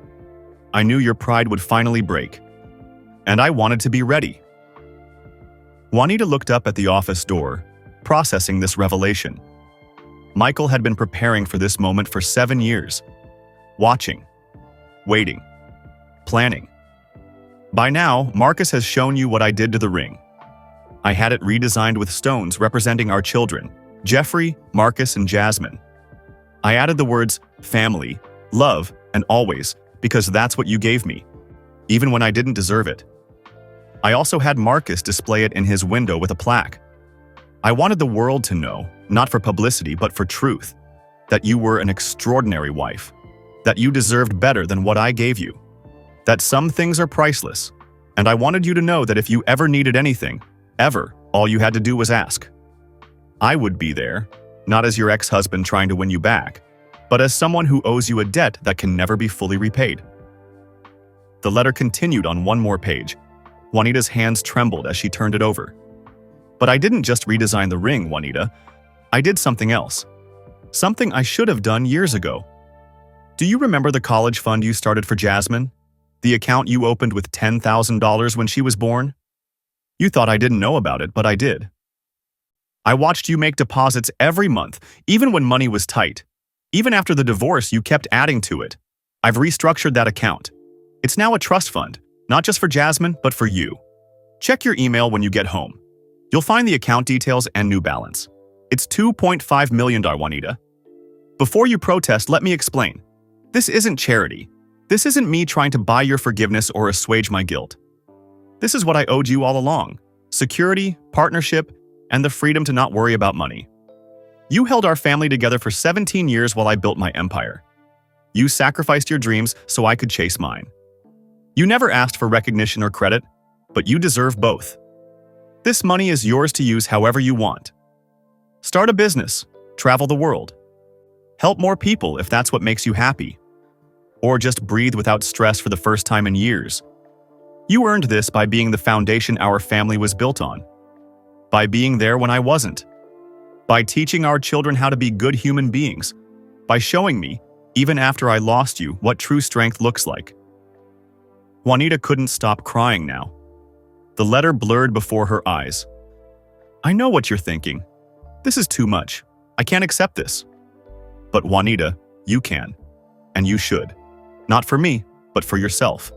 Speaker 1: I knew your pride would finally break. And I wanted to be ready. Juanita looked up at the office door, processing this revelation. Michael had been preparing for this moment for 7 years. Watching. Waiting. Planning. By now, Marcus has shown you what I did to the ring. I had it redesigned with stones representing our children, Jeffrey, Marcus, and Jasmine. I added the words family, love, and always because that's what you gave me, even when I didn't deserve it. I also had Marcus display it in his window with a plaque. I wanted the world to know, not for publicity but for truth, that you were an extraordinary wife, that you deserved better than what I gave you, that some things are priceless, and I wanted you to know that if you ever needed anything, ever, all you had to do was ask. I would be there, not as your ex-husband trying to win you back, but as someone who owes you a debt that can never be fully repaid. The letter continued on one more page. Juanita's hands trembled as she turned it over. But I didn't just redesign the ring, Juanita. I did something else. Something I should have done years ago. Do you remember the college fund you started for Jasmine? The account you opened with $10,000 when she was born? You thought I didn't know about it, but I did. I watched you make deposits every month, even when money was tight. Even after the divorce, you kept adding to it. I've restructured that account. It's now a trust fund, not just for Jasmine, but for you. Check your email when you get home. You'll find the account details and new balance. It's $2.5 million, Juanita. Before you protest, let me explain. This isn't charity. This isn't me trying to buy your forgiveness or assuage my guilt. This is what I owed you all along: security, partnership, and the freedom to not worry about money. You held our family together for 17 years while I built my empire. You sacrificed your dreams so I could chase mine. You never asked for recognition or credit, but you deserve both. This money is yours to use however you want. Start a business, travel the world. Help more people if that's what makes you happy. Or just breathe without stress for the first time in years. You earned this by being the foundation our family was built on. By being there when I wasn't. By teaching our children how to be good human beings. By showing me, even after I lost you, what true strength looks like. Juanita couldn't stop crying now. The letter blurred before her eyes. I know what you're thinking. This is too much. I can't accept this. But Juanita, you can. And you should. Not for me, but for yourself.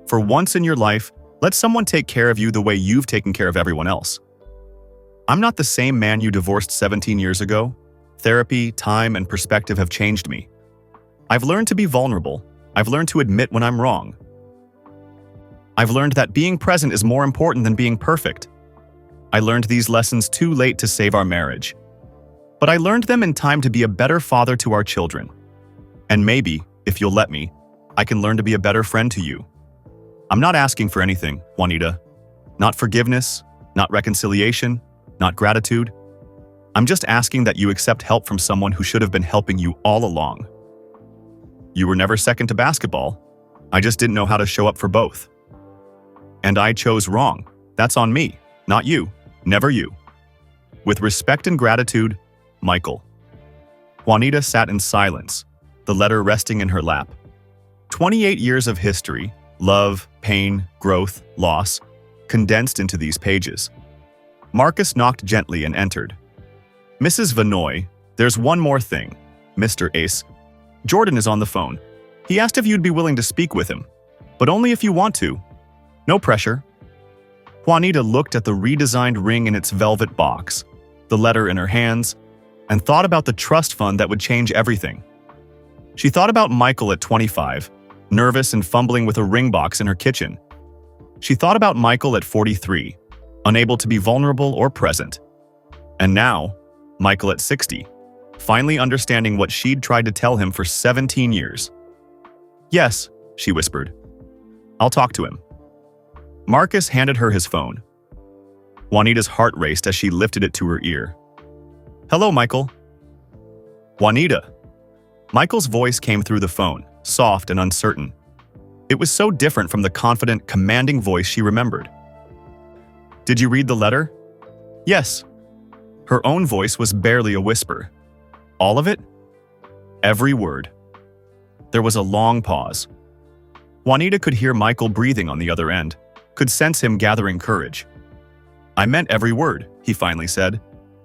Speaker 1: For once in your life, let someone take care of you the way you've taken care of everyone else. I'm not the same man you divorced 17 years ago. Therapy, time, and perspective have changed me. I've learned to be vulnerable. I've learned to admit when I'm wrong. I've learned that being present is more important than being perfect. I learned these lessons too late to save our marriage. But I learned them in time to be a better father to our children. And maybe, if you'll let me, I can learn to be a better friend to you. I'm not asking for anything, Juanita. Not forgiveness, not reconciliation, not gratitude. I'm just asking that you accept help from someone who should have been helping you all along. You were never second to basketball. I just didn't know how to show up for both. And I chose wrong. That's on me, not you, never you. With respect and gratitude, Michael. Juanita sat in silence, the letter resting in her lap. 28 years of history, love, pain, growth, loss, condensed into these pages. Marcus knocked gently and entered. Mrs. Vinoy, there's one more thing. Mr. Ace. Jordan is on the phone. He asked if you'd be willing to speak with him, but only if you want to. No pressure. Juanita looked at the redesigned ring in its velvet box, the letter in her hands, and thought about the trust fund that would change everything. She thought about Michael at 25, nervous and fumbling with a ring box in her kitchen. She thought about Michael at 43, unable to be vulnerable or present. And now, Michael at 60, finally understanding what she'd tried to tell him for 17 years. "Yes," she whispered. "I'll talk to him." Marcus handed her his phone. Juanita's heart raced as she lifted it to her ear. "Hello, Michael." "Juanita." Michael's voice came through the phone, soft and uncertain. It was so different from the confident, commanding voice she remembered. "Did you read the letter?" "Yes." Her own voice was barely a whisper. "All of it?" "Every word." There was a long pause. Juanita could hear Michael breathing on the other end, could sense him gathering courage. "I meant every word," he finally said.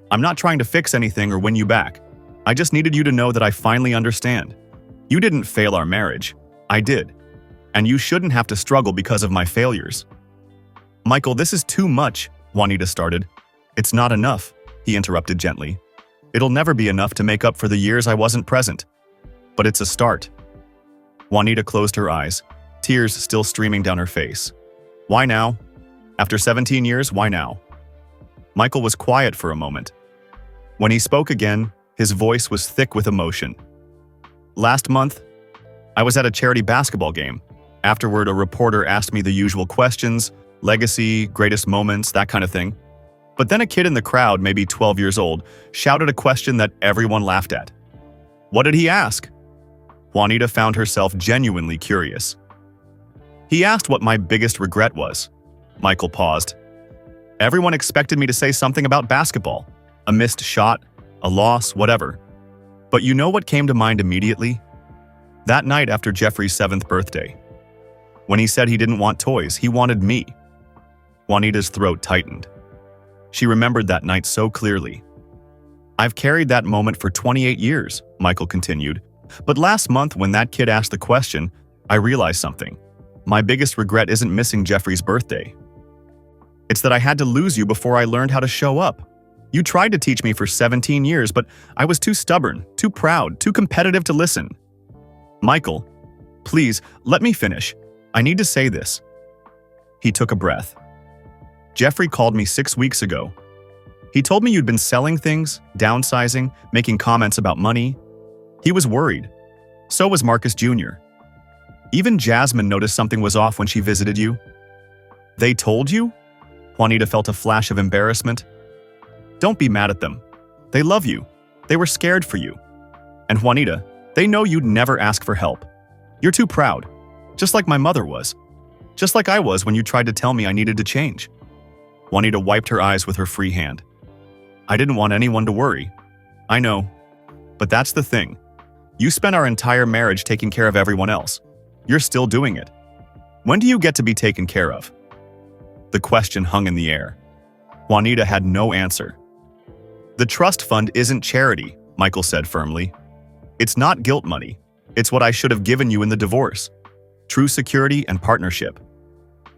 Speaker 1: "I'm not trying to fix anything or win you back. I just needed you to know that I finally understand. You didn't fail our marriage. I did. And you shouldn't have to struggle because of my failures." "Michael, this is too much," Juanita started. "It's not enough," he interrupted gently. "It'll never be enough to make up for the years I wasn't present. But it's a start." Juanita closed her eyes, tears still streaming down her face. "Why now? After 17 years, why now?" Michael was quiet for a moment. When he spoke again, his voice was thick with emotion. "Last month, I was at a charity basketball game. Afterward, a reporter asked me the usual questions, legacy, greatest moments, that kind of thing. But then a kid in the crowd, maybe 12 years old, shouted a question that everyone laughed at. What did he ask?" Juanita found herself genuinely curious. "He asked what my biggest regret was." Michael paused. "Everyone expected me to say something about basketball, a missed shot, a loss, whatever. But you know what came to mind immediately? That night after Jeffrey's 7th birthday. When he said he didn't want toys, he wanted me." Juanita's throat tightened. She remembered that night so clearly. "I've carried that moment for 28 years, Michael continued. "But last month when that kid asked the question, I realized something. My biggest regret isn't missing Jeffrey's birthday. It's that I had to lose you before I learned how to show up. You tried to teach me for 17 years, but I was too stubborn, too proud, too competitive to listen. Michael, please, let me finish. I need to say this." He took a breath. "Jeffrey called me 6 weeks ago. He told me you'd been selling things, downsizing, making comments about money. He was worried. So was Marcus Jr. Even Jasmine noticed something was off when she visited you." "They told you?" Juanita felt a flash of embarrassment. "Don't be mad at them. They love you. They were scared for you. And Juanita, they know you'd never ask for help. You're too proud. Just like my mother was. Just like I was when you tried to tell me I needed to change." Juanita wiped her eyes with her free hand. "I didn't want anyone to worry. I know. But that's the thing. You spent our entire marriage taking care of everyone else. You're still doing it. When do you get to be taken care of?" The question hung in the air. Juanita had no answer. "The trust fund isn't charity," Michael said firmly. "It's not guilt money. It's what I should have given you in the divorce. True security and partnership.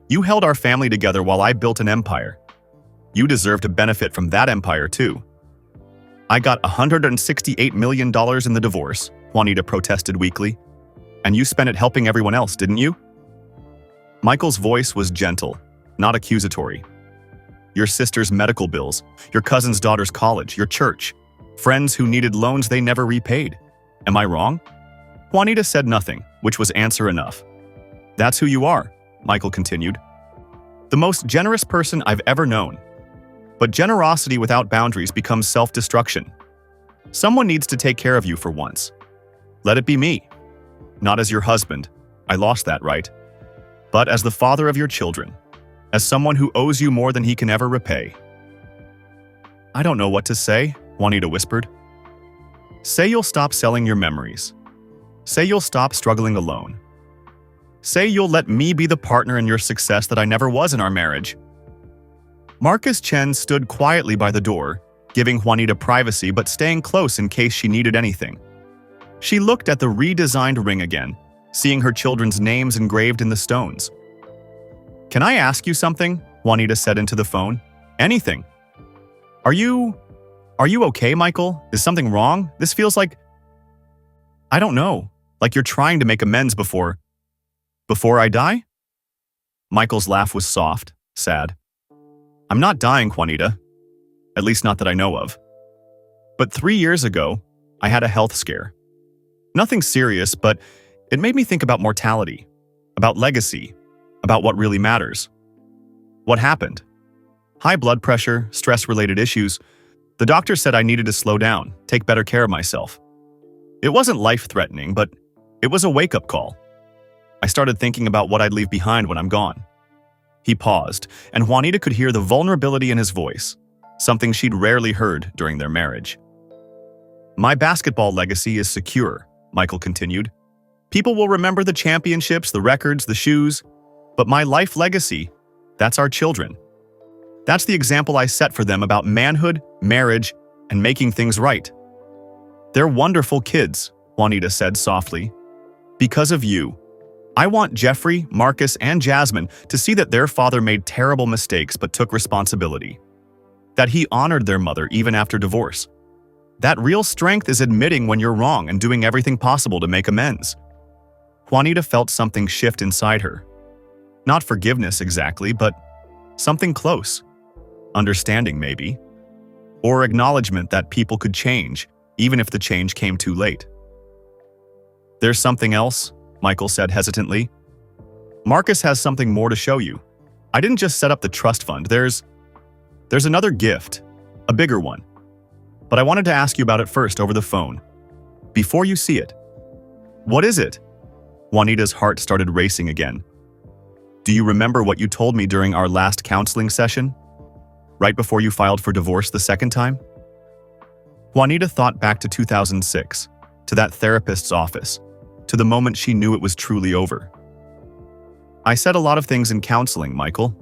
Speaker 1: You held our family together while I built an empire. You deserve to benefit from that empire too." "I got $168 million in the divorce," Juanita protested weakly. "And you spent it helping everyone else, didn't you?" Michael's voice was gentle, not accusatory. "Your sister's medical bills, your cousin's daughter's college, your church, friends who needed loans they never repaid. Am I wrong?" Juanita said nothing, which was answer enough. "That's who you are," Michael continued. "The most generous person I've ever known. But generosity without boundaries becomes self-destruction. Someone needs to take care of you for once. Let it be me. Not as your husband, I lost that right. But as the father of your children. As someone who owes you more than he can ever repay." "I don't know what to say," Juanita whispered. "Say you'll stop selling your memories. Say you'll stop struggling alone. Say you'll let me be the partner in your success that I never was in our marriage." Marcus Chen stood quietly by the door, giving Juanita privacy but staying close in case she needed anything. She looked at the redesigned ring again, seeing her children's names engraved in the stones. "Can I ask you something?" Juanita said into the phone. Anything. Are you okay, Michael? Is something wrong? This feels like… I don't know. Like you're trying to make amends before I die? Michael's laugh was soft, sad. I'm not dying, Juanita. At least not that I know of. But 3 years ago, I had a health scare. Nothing serious, but it made me think about mortality, about legacy, about what really matters. What happened? High blood pressure, stress-related issues. The doctor said I needed to slow down, take better care of myself. It wasn't life-threatening, but it was a wake-up call. I started thinking about what I'd leave behind when I'm gone. He paused, and Juanita could hear the vulnerability in his voice, something she'd rarely heard during their marriage. My basketball legacy is secure, Michael continued. People will remember the championships, the records, the shoes, but my life legacy, that's our children. That's the example I set for them about manhood, marriage, and making things right. They're wonderful kids, Juanita said softly. Because of you. I want Jeffrey, Marcus, and Jasmine to see that their father made terrible mistakes but took responsibility. That he honored their mother even after divorce. That real strength is admitting when you're wrong and doing everything possible to make amends. Juanita felt something shift inside her. Not forgiveness exactly, but something close. Understanding, maybe. Or acknowledgement that people could change, even if the change came too late. There's something else, Michael said hesitantly. Marcus has something more to show you. I didn't just set up the trust fund. There's another gift, a bigger one. But I wanted to ask you about it first over the phone, before you see it. What is it? Juanita's heart started racing again. Do you remember what you told me during our last counseling session? Right before you filed for divorce the second time? Juanita thought back to 2006, to that therapist's office, to the moment she knew it was truly over. I said a lot of things in counseling, Michael.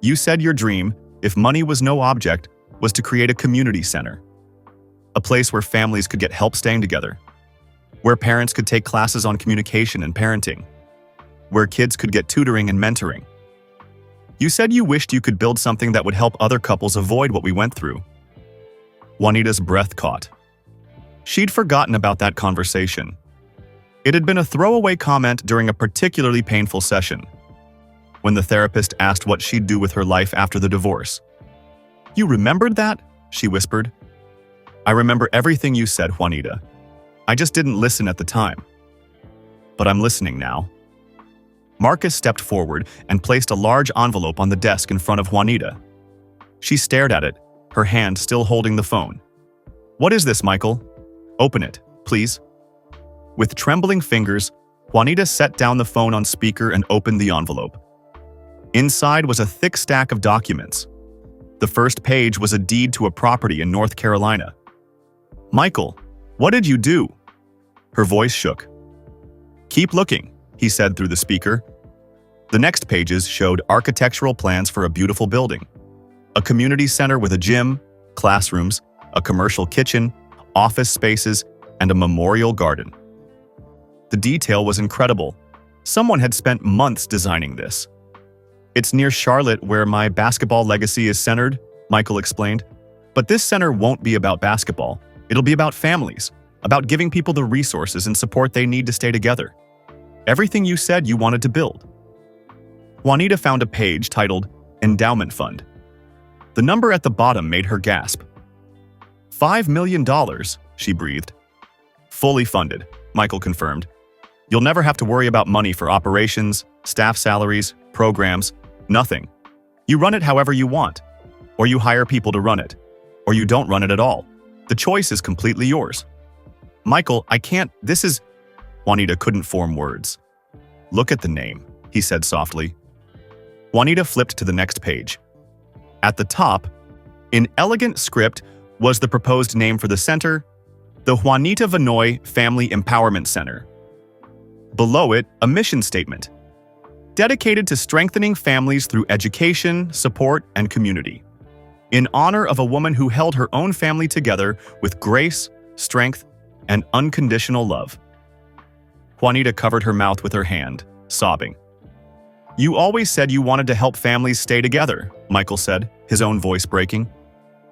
Speaker 1: You said your dream, if money was no object, was to create a community center. A place where families could get help staying together. Where parents could take classes on communication and parenting. Where kids could get tutoring and mentoring. You said you wished you could build something that would help other couples avoid what we went through. Juanita's breath caught. She'd forgotten about that conversation. It had been a throwaway comment during a particularly painful session, when the therapist asked what she'd do with her life after the divorce. You remembered that? She whispered. I remember everything you said, Juanita. I just didn't listen at the time. But I'm listening now. Marcus stepped forward and placed a large envelope on the desk in front of Juanita. She stared at it, her hand still holding the phone. What is this, Michael? Open it, please. With trembling fingers, Juanita set down the phone on speaker and opened the envelope. Inside was a thick stack of documents. The first page was a deed to a property in North Carolina. Michael, what did you do? Her voice shook. Keep looking, he said through the speaker. The next pages showed architectural plans for a beautiful building. A community center with a gym, classrooms, a commercial kitchen, office spaces, and a memorial garden. The detail was incredible. Someone had spent months designing this. It's near Charlotte where my basketball legacy is centered, Michael explained. But this center won't be about basketball. It'll be about families, about giving people the resources and support they need to stay together. Everything you said you wanted to build. Juanita found a page titled Endowment Fund. The number at the bottom made her gasp. $5 million, she breathed. Fully funded, Michael confirmed. You'll never have to worry about money for operations, staff salaries, programs, nothing. You run it however you want. Or you hire people to run it. Or you don't run it at all. The choice is completely yours. Michael, I can't, this is… Juanita couldn't form words. Look at the name, he said softly. Juanita flipped to the next page. At the top, in elegant script, was the proposed name for the center, the Juanita Vanoy Family Empowerment Center. Below it, a mission statement, dedicated to strengthening families through education, support, and community, in honor of a woman who held her own family together with grace, strength, and unconditional love. Juanita covered her mouth with her hand, sobbing. You always said you wanted to help families stay together, Michael said, his own voice breaking.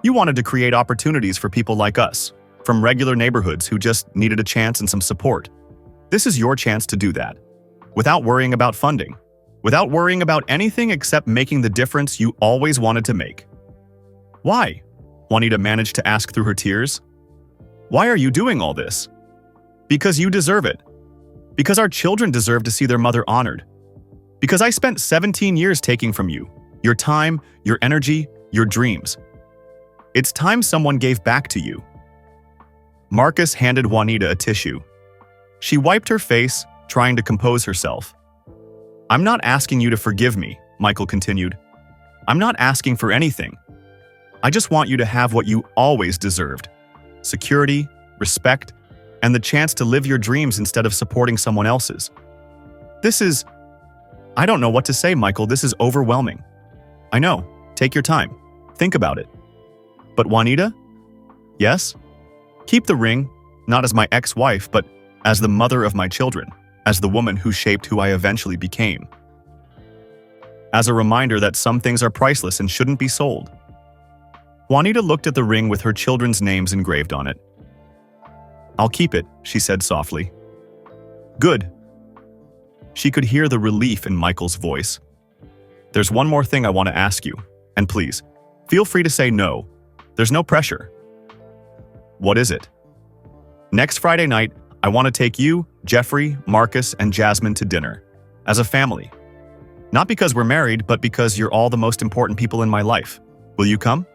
Speaker 1: You wanted to create opportunities for people like us, from regular neighborhoods who just needed a chance and some support. This is your chance to do that, without worrying about funding, without worrying about anything except making the difference you always wanted to make. Why? Juanita managed to ask through her tears. Why are you doing all this? Because you deserve it. Because our children deserve to see their mother honored. Because I spent 17 years taking from you, your time, your energy, your dreams. It's time someone gave back to you. Marcus handed Juanita a tissue. She wiped her face, trying to compose herself. I'm not asking you to forgive me, Michael continued. I'm not asking for anything. I just want you to have what you always deserved. Security, respect, and the chance to live your dreams instead of supporting someone else's. I don't know what to say, Michael. This is overwhelming. I know. Take your time. Think about it. But Juanita? Yes? Keep the ring, not as my ex-wife, but as the mother of my children, as the woman who shaped who I eventually became. As a reminder that some things are priceless and shouldn't be sold. Juanita looked at the ring with her children's names engraved on it. I'll keep it, she said softly. Good. She could hear the relief in Michael's voice. There's one more thing I want to ask you, and please, feel free to say no. There's no pressure. What is it? Next Friday night, I want to take you, Jeffrey, Marcus, and Jasmine to dinner, as a family. Not because we're married, but because you're all the most important people in my life. Will you come?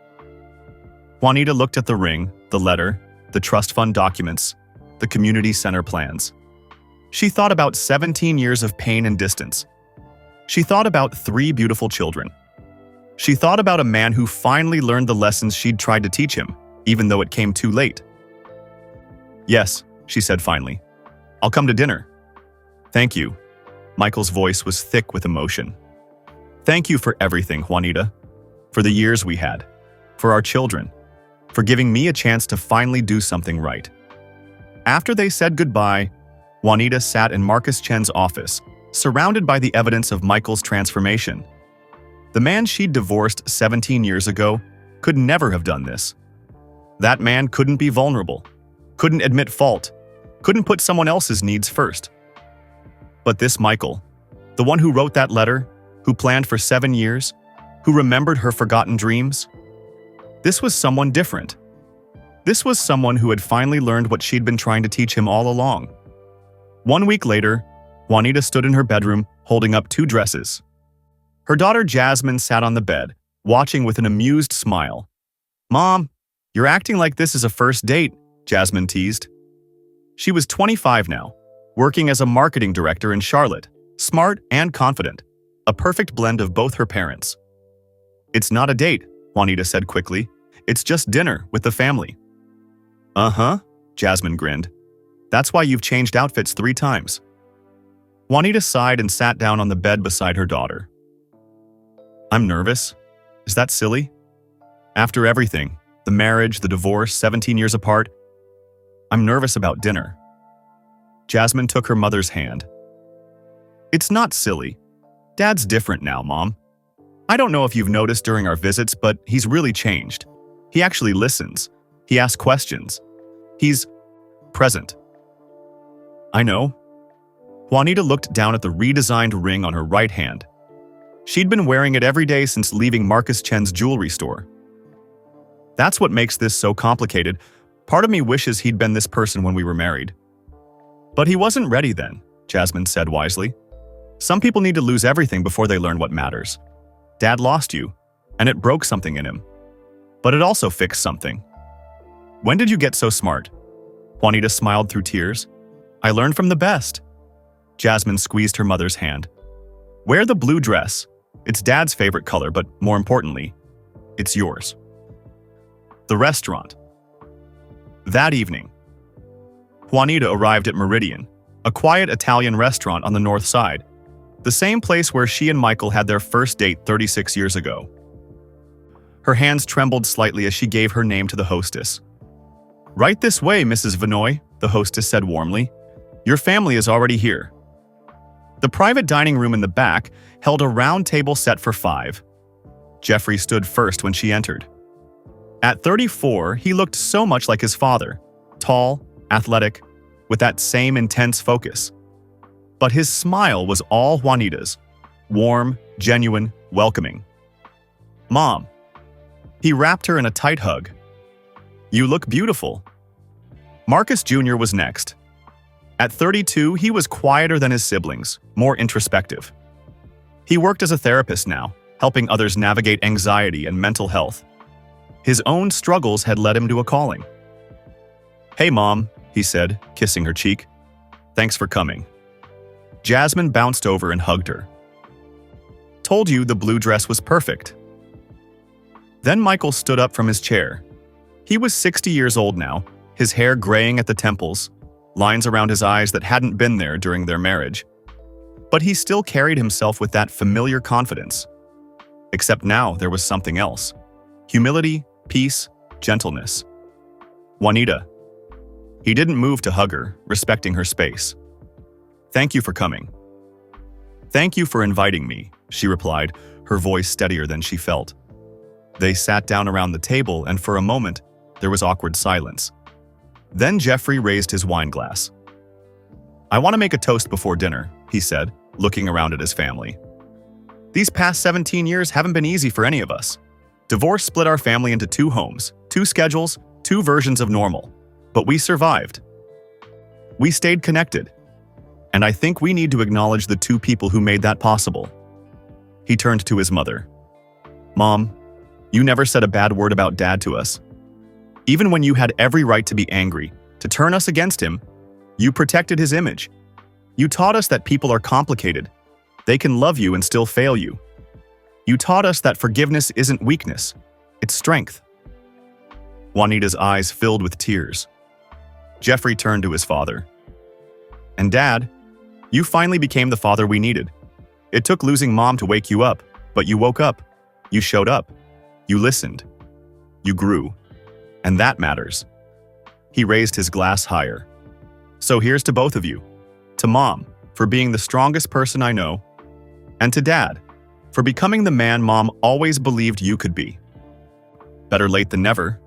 Speaker 1: Juanita looked at the ring, the letter, the trust fund documents, the community center plans. She thought about 17 years of pain and distance. She thought about 3 beautiful children. She thought about a man who finally learned the lessons she'd tried to teach him, even though it came too late. Yes, she said finally. I'll come to dinner. Thank you. Michael's voice was thick with emotion. Thank you for everything, Juanita. For the years we had. For our children. For giving me a chance to finally do something right. After they said goodbye, Juanita sat in Marcus Chen's office, surrounded by the evidence of Michael's transformation. The man she'd divorced 17 years ago could never have done this. That man couldn't be vulnerable, couldn't admit fault, couldn't put someone else's needs first. But this Michael, the one who wrote that letter, who planned for 7 years, who remembered her forgotten dreams, this was someone different. This was someone who had finally learned what she'd been trying to teach him all along. 1 week later, Juanita stood in her bedroom holding up 2 dresses. Her daughter Jasmine sat on the bed, watching with an amused smile. Mom, you're acting like this is a first date, Jasmine teased. She was 25 now, working as a marketing director in Charlotte, smart and confident, a perfect blend of both her parents. It's not a date, Juanita said quickly. It's just dinner with the family. Uh-huh, Jasmine grinned. That's why you've changed outfits 3 times. Juanita sighed and sat down on the bed beside her daughter. I'm nervous. Is that silly? After everything, the marriage, the divorce, 17 years apart, I'm nervous about dinner. Jasmine took her mother's hand. It's not silly. Dad's different now, Mom. I don't know if you've noticed during our visits, but he's really changed. He actually listens. He asks questions. He's present. I know. Juanita looked down at the redesigned ring on her right hand. She'd been wearing it every day since leaving Marcus Chen's jewelry store. That's what makes this so complicated. Part of me wishes he'd been this person when we were married. But he wasn't ready then, Jasmine said wisely. Some people need to lose everything before they learn what matters. Dad lost you, and it broke something in him. But it also fixed something. When did you get so smart? Juanita smiled through tears. I learned from the best. Jasmine squeezed her mother's hand. Wear the blue dress. It's Dad's favorite color, but more importantly, it's yours. The restaurant. That evening, Juanita arrived at Meridian, a quiet Italian restaurant on the north side, the same place where she and Michael had their first date 36 years ago. Her hands trembled slightly as she gave her name to the hostess. Right this way, Mrs. Vinoy, the hostess said warmly. Your family is already here. The private dining room in the back held a round table set for 5. Jeffrey stood first when she entered. At 34, he looked so much like his father, tall, athletic, with that same intense focus. But his smile was all Juanita's, warm, genuine, welcoming. "Mom." He wrapped her in a tight hug. "You look beautiful." Marcus Jr. was next. At 32, he was quieter than his siblings, more introspective. He worked as a therapist now, helping others navigate anxiety and mental health. His own struggles had led him to a calling. "Hey, Mom," he said, kissing her cheek. "Thanks for coming." Jasmine bounced over and hugged her. "Told you the blue dress was perfect." Then Michael stood up from his chair. He was 60 years old now, his hair graying at the temples, lines around his eyes that hadn't been there during their marriage. But he still carried himself with that familiar confidence. Except now there was something else. Humility, peace, gentleness. "Juanita." He didn't move to hug her, respecting her space. "Thank you for coming." "Thank you for inviting me," she replied, her voice steadier than she felt. They sat down around the table, and for a moment, there was awkward silence. Then Jeffrey raised his wine glass. "I want to make a toast before dinner," he said, looking around at his family. "These past 17 years haven't been easy for any of us. Divorce split our family into 2 homes, 2 schedules, 2 versions of normal. But we survived. We stayed connected. And I think we need to acknowledge the 2 people who made that possible." He turned to his mother. "Mom, you never said a bad word about Dad to us. Even when you had every right to be angry, to turn us against him, you protected his image. You taught us that people are complicated. They can love you and still fail you. You taught us that forgiveness isn't weakness, it's strength." Juanita's eyes filled with tears. Jeffrey turned to his father. "And Dad, you finally became the father we needed. It took losing Mom to wake you up, but you woke up. You showed up. You listened. You grew. And that matters." He raised his glass higher. "So here's to both of you. To Mom, for being the strongest person I know. And to Dad, for becoming the man Mom always believed you could be. Better late than never."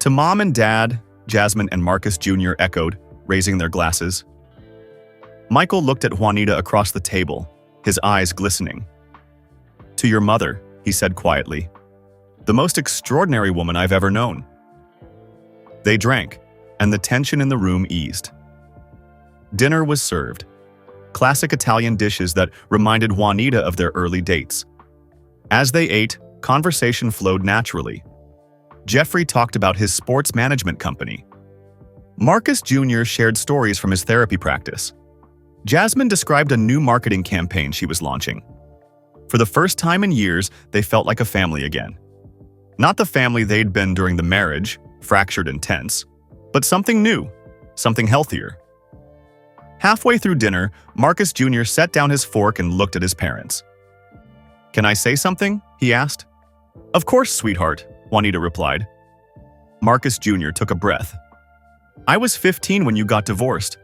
Speaker 1: To Mom and Dad, Jasmine and Marcus Jr. echoed, raising their glasses. Michael looked at Juanita across the table, his eyes glistening. "To your mother," he said quietly. "The most extraordinary woman I've ever known." They drank, and the tension in the room eased. Dinner was served. Classic Italian dishes that reminded Juanita of their early dates. As they ate, conversation flowed naturally. Jeffrey talked about his sports management company. Marcus Jr. shared stories from his therapy practice. Jasmine described a new marketing campaign she was launching. For the first time in years, they felt like a family again. Not the family they'd been during the marriage, fractured and tense, but something new, something healthier. Halfway through dinner, Marcus Jr. set down his fork and looked at his parents. "Can I say something?" he asked. "Of course, sweetheart," Juanita replied. Marcus Jr. took a breath. "I was 15 when you got divorced.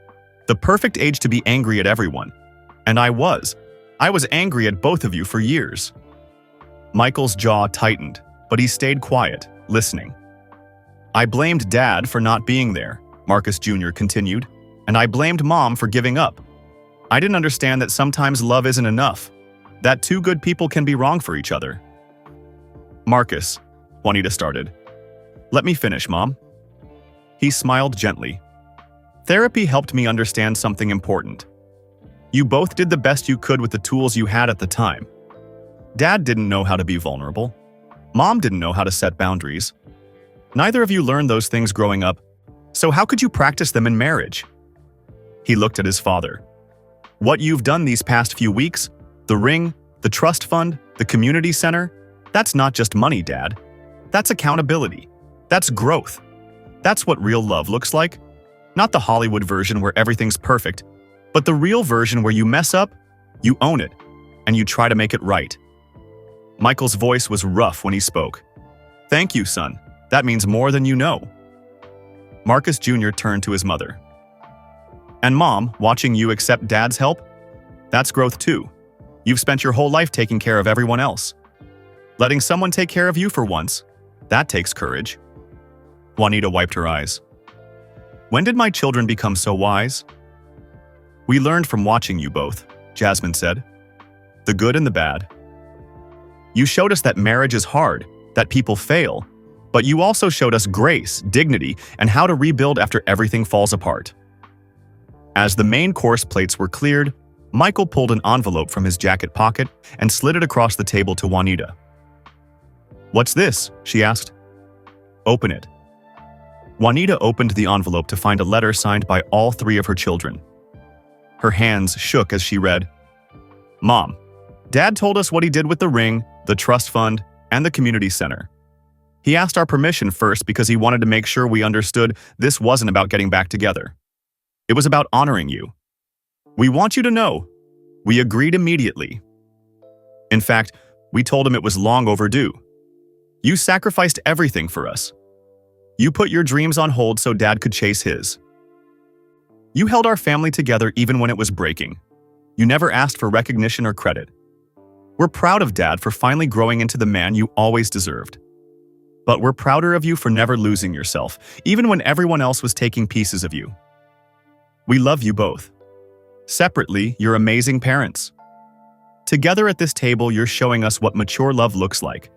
Speaker 1: The perfect age to be angry at everyone. And I was. I was angry at both of you for years." Michael's jaw tightened, but he stayed quiet, listening. "I blamed Dad for not being there," Marcus Jr. continued, "and I blamed Mom for giving up. I didn't understand that sometimes love isn't enough, that 2 good people can be wrong for each other." "Marcus," Juanita started. "Let me finish, Mom." He smiled gently. "Therapy helped me understand something important. You both did the best you could with the tools you had at the time. Dad didn't know how to be vulnerable. Mom didn't know how to set boundaries. Neither of you learned those things growing up, so how could you practice them in marriage?" He looked at his father. "What you've done these past few weeks, the ring, the trust fund, the community center, that's not just money, Dad. That's accountability. That's growth. That's what real love looks like. Not the Hollywood version where everything's perfect, but the real version where you mess up, you own it, and you try to make it right." Michael's voice was rough when he spoke. "Thank you, son. That means more than you know." Marcus Jr. turned to his mother. "And Mom, watching you accept Dad's help, That's growth too. You've spent your whole life taking care of everyone else. Letting someone take care of you for once, that takes courage. Juanita wiped her eyes. When did my children become so wise? We learned from watching you both, Jasmine said. The good and the bad. You showed us that marriage is hard, that people fail, but you also showed us grace, dignity, and how to rebuild after everything falls apart. As the main course plates were cleared, Michael pulled an envelope from his jacket pocket and slid it across the table to Juanita. "What's this?" she asked. "Open it." Juanita opened the envelope to find a letter signed by all three of her children. Her hands shook as she read, "Mom, Dad told us what he did with the ring, the trust fund, and the community center. He asked our permission first because he wanted to make sure we understood this wasn't about getting back together. It was about honoring you. We want you to know. We agreed immediately. In fact, we told him it was long overdue. You sacrificed everything for us. You put your dreams on hold so Dad could chase his. You held our family together even when it was breaking. You never asked for recognition or credit. We're proud of Dad for finally growing into the man you always deserved. But we're prouder of you for never losing yourself, even when everyone else was taking pieces of you. We love you both. Separately, you're amazing parents. Together at this table, you're showing us what mature love looks like.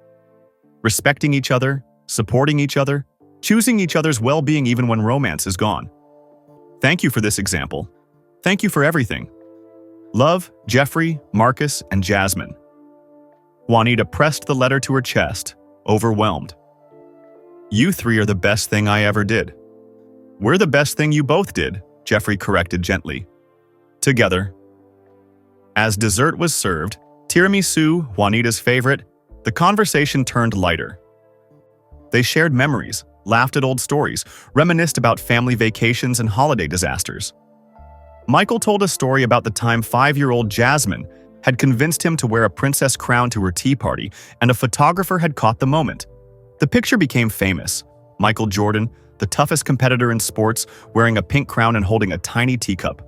Speaker 1: Respecting each other, supporting each other, choosing each other's well-being even when romance is gone. Thank you for this example. Thank you for everything. Love, Jeffrey, Marcus, and Jasmine." Juanita pressed the letter to her chest, overwhelmed. "You three are the best thing I ever did." "We're the best thing you both did," Jeffrey corrected gently. "Together." As dessert was served, tiramisu, Juanita's favorite, the conversation turned lighter. They shared memories, laughed at old stories, reminisced about family vacations and holiday disasters. Michael told a story about the time 5-year-old Jasmine had convinced him to wear a princess crown to her tea party, and a photographer had caught the moment. The picture became famous. Michael Jordan, the toughest competitor in sports, wearing a pink crown and holding a tiny teacup.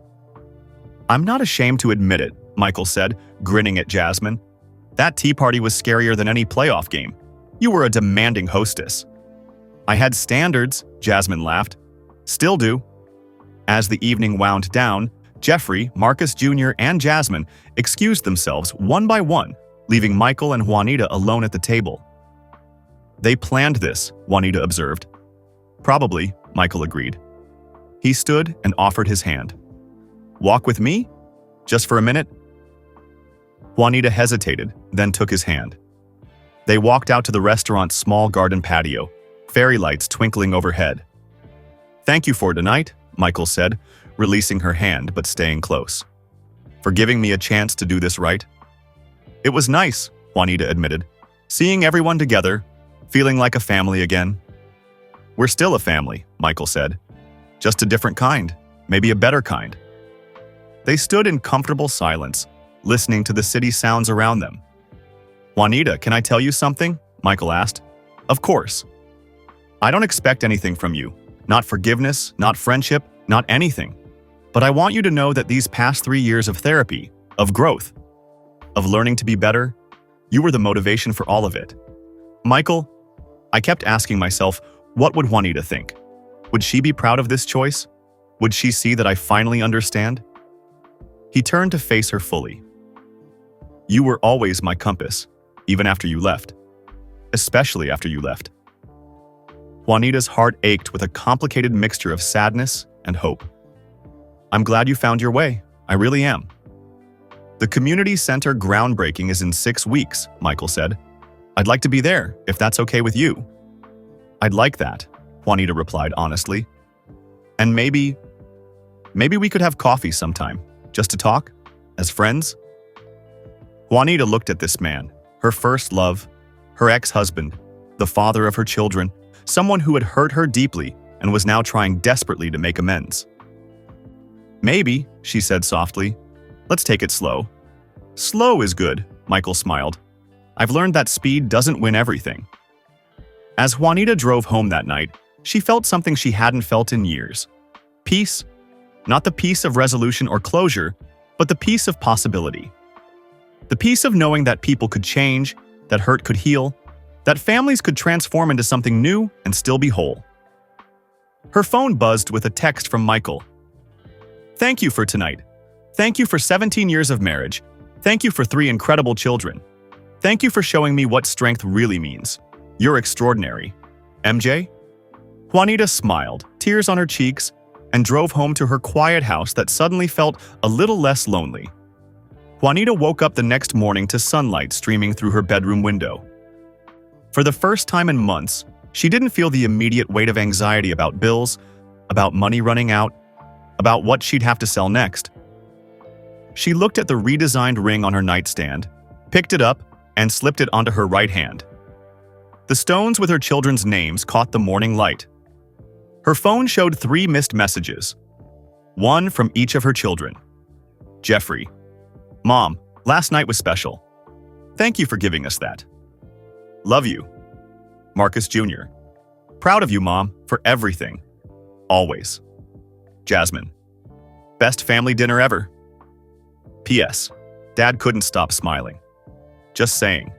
Speaker 1: "I'm not ashamed to admit it," Michael said, grinning at Jasmine. "That tea party was scarier than any playoff game. You were a demanding hostess." "I had standards," Jasmine laughed. "Still do." As the evening wound down, Jeffrey, Marcus Jr., and Jasmine excused themselves one by one, leaving Michael and Juanita alone at the table. "They planned this," Juanita observed. "Probably," Michael agreed. He stood and offered his hand. "Walk with me? Just for a minute?" Juanita hesitated, then took his hand. They walked out to the restaurant's small garden patio, fairy lights twinkling overhead. "Thank you for tonight," Michael said, releasing her hand but staying close. "For giving me a chance to do this right." "It was nice," Juanita admitted. "Seeing everyone together, feeling like a family again." "We're still a family," Michael said. "Just a different kind, maybe a better kind." They stood in comfortable silence, listening to the city sounds around them. "Juanita, can I tell you something?" Michael asked. "Of course." "I don't expect anything from you. Not forgiveness, not friendship, not anything. But I want you to know that these past 3 years of therapy, of growth, of learning to be better, you were the motivation for all of it." "Michael," I kept asking myself, what would Juanita think? Would she be proud of this choice? Would she see that I finally understand? He turned to face her fully. "You were always my compass, even after you left. Especially after you left." Juanita's heart ached with a complicated mixture of sadness and hope. "I'm glad you found your way. I really am." "The community center groundbreaking is in 6 weeks," Michael said. "I'd like to be there, if that's okay with you." "I'd like that," Juanita replied honestly. "And maybe we could have coffee sometime, just to talk, as friends." Juanita looked at this man, her first love, her ex-husband, the father of her children, someone who had hurt her deeply and was now trying desperately to make amends. "Maybe," she said softly. "Let's take it slow." "Slow is good," Michael smiled. "I've learned that speed doesn't win everything." As Juanita drove home that night, she felt something she hadn't felt in years. Peace. Not the peace of resolution or closure, but the peace of possibility. The peace of knowing that people could change, that hurt could heal, that families could transform into something new and still be whole. Her phone buzzed with a text from Michael. "Thank you for tonight. Thank you for 17 years of marriage. Thank you for 3 incredible children. Thank you for showing me what strength really means. You're extraordinary. MJ?" Juanita smiled, tears on her cheeks, and drove home to her quiet house that suddenly felt a little less lonely. Juanita woke up the next morning to sunlight streaming through her bedroom window. For the first time in months, she didn't feel the immediate weight of anxiety about bills, about money running out, about what she'd have to sell next. She looked at the redesigned ring on her nightstand, picked it up, and slipped it onto her right hand. The stones with her children's names caught the morning light. Her phone showed 3 missed messages, one from each of her children. Jeffrey: "Mom, last night was special. Thank you for giving us that. Love you." Marcus Jr.: "Proud of you, Mom, for everything. Always." Jasmine: "Best family dinner ever. P.S. Dad couldn't stop smiling. Just saying."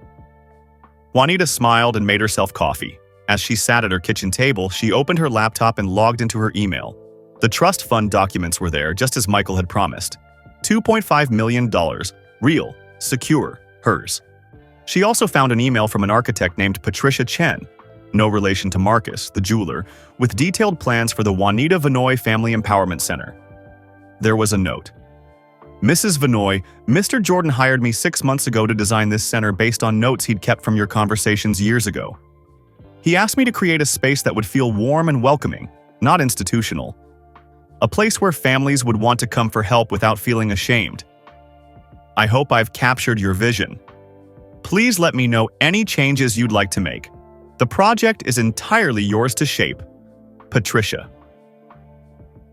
Speaker 1: Juanita smiled and made herself coffee. As she sat at her kitchen table, she opened her laptop and logged into her email. The trust fund documents were there, just as Michael had promised. $2.5 million, real, secure, hers. She also found an email from an architect named Patricia Chen, no relation to Marcus, the jeweler, with detailed plans for the Juanita Vinoy Family Empowerment Center. There was a note. "Mrs. Vinoy, Mr. Jordan hired me 6 months ago to design this center based on notes he'd kept from your conversations years ago. He asked me to create a space that would feel warm and welcoming, not institutional. A place where families would want to come for help without feeling ashamed. I hope I've captured your vision. Please let me know any changes you'd like to make. The project is entirely yours to shape. Patricia."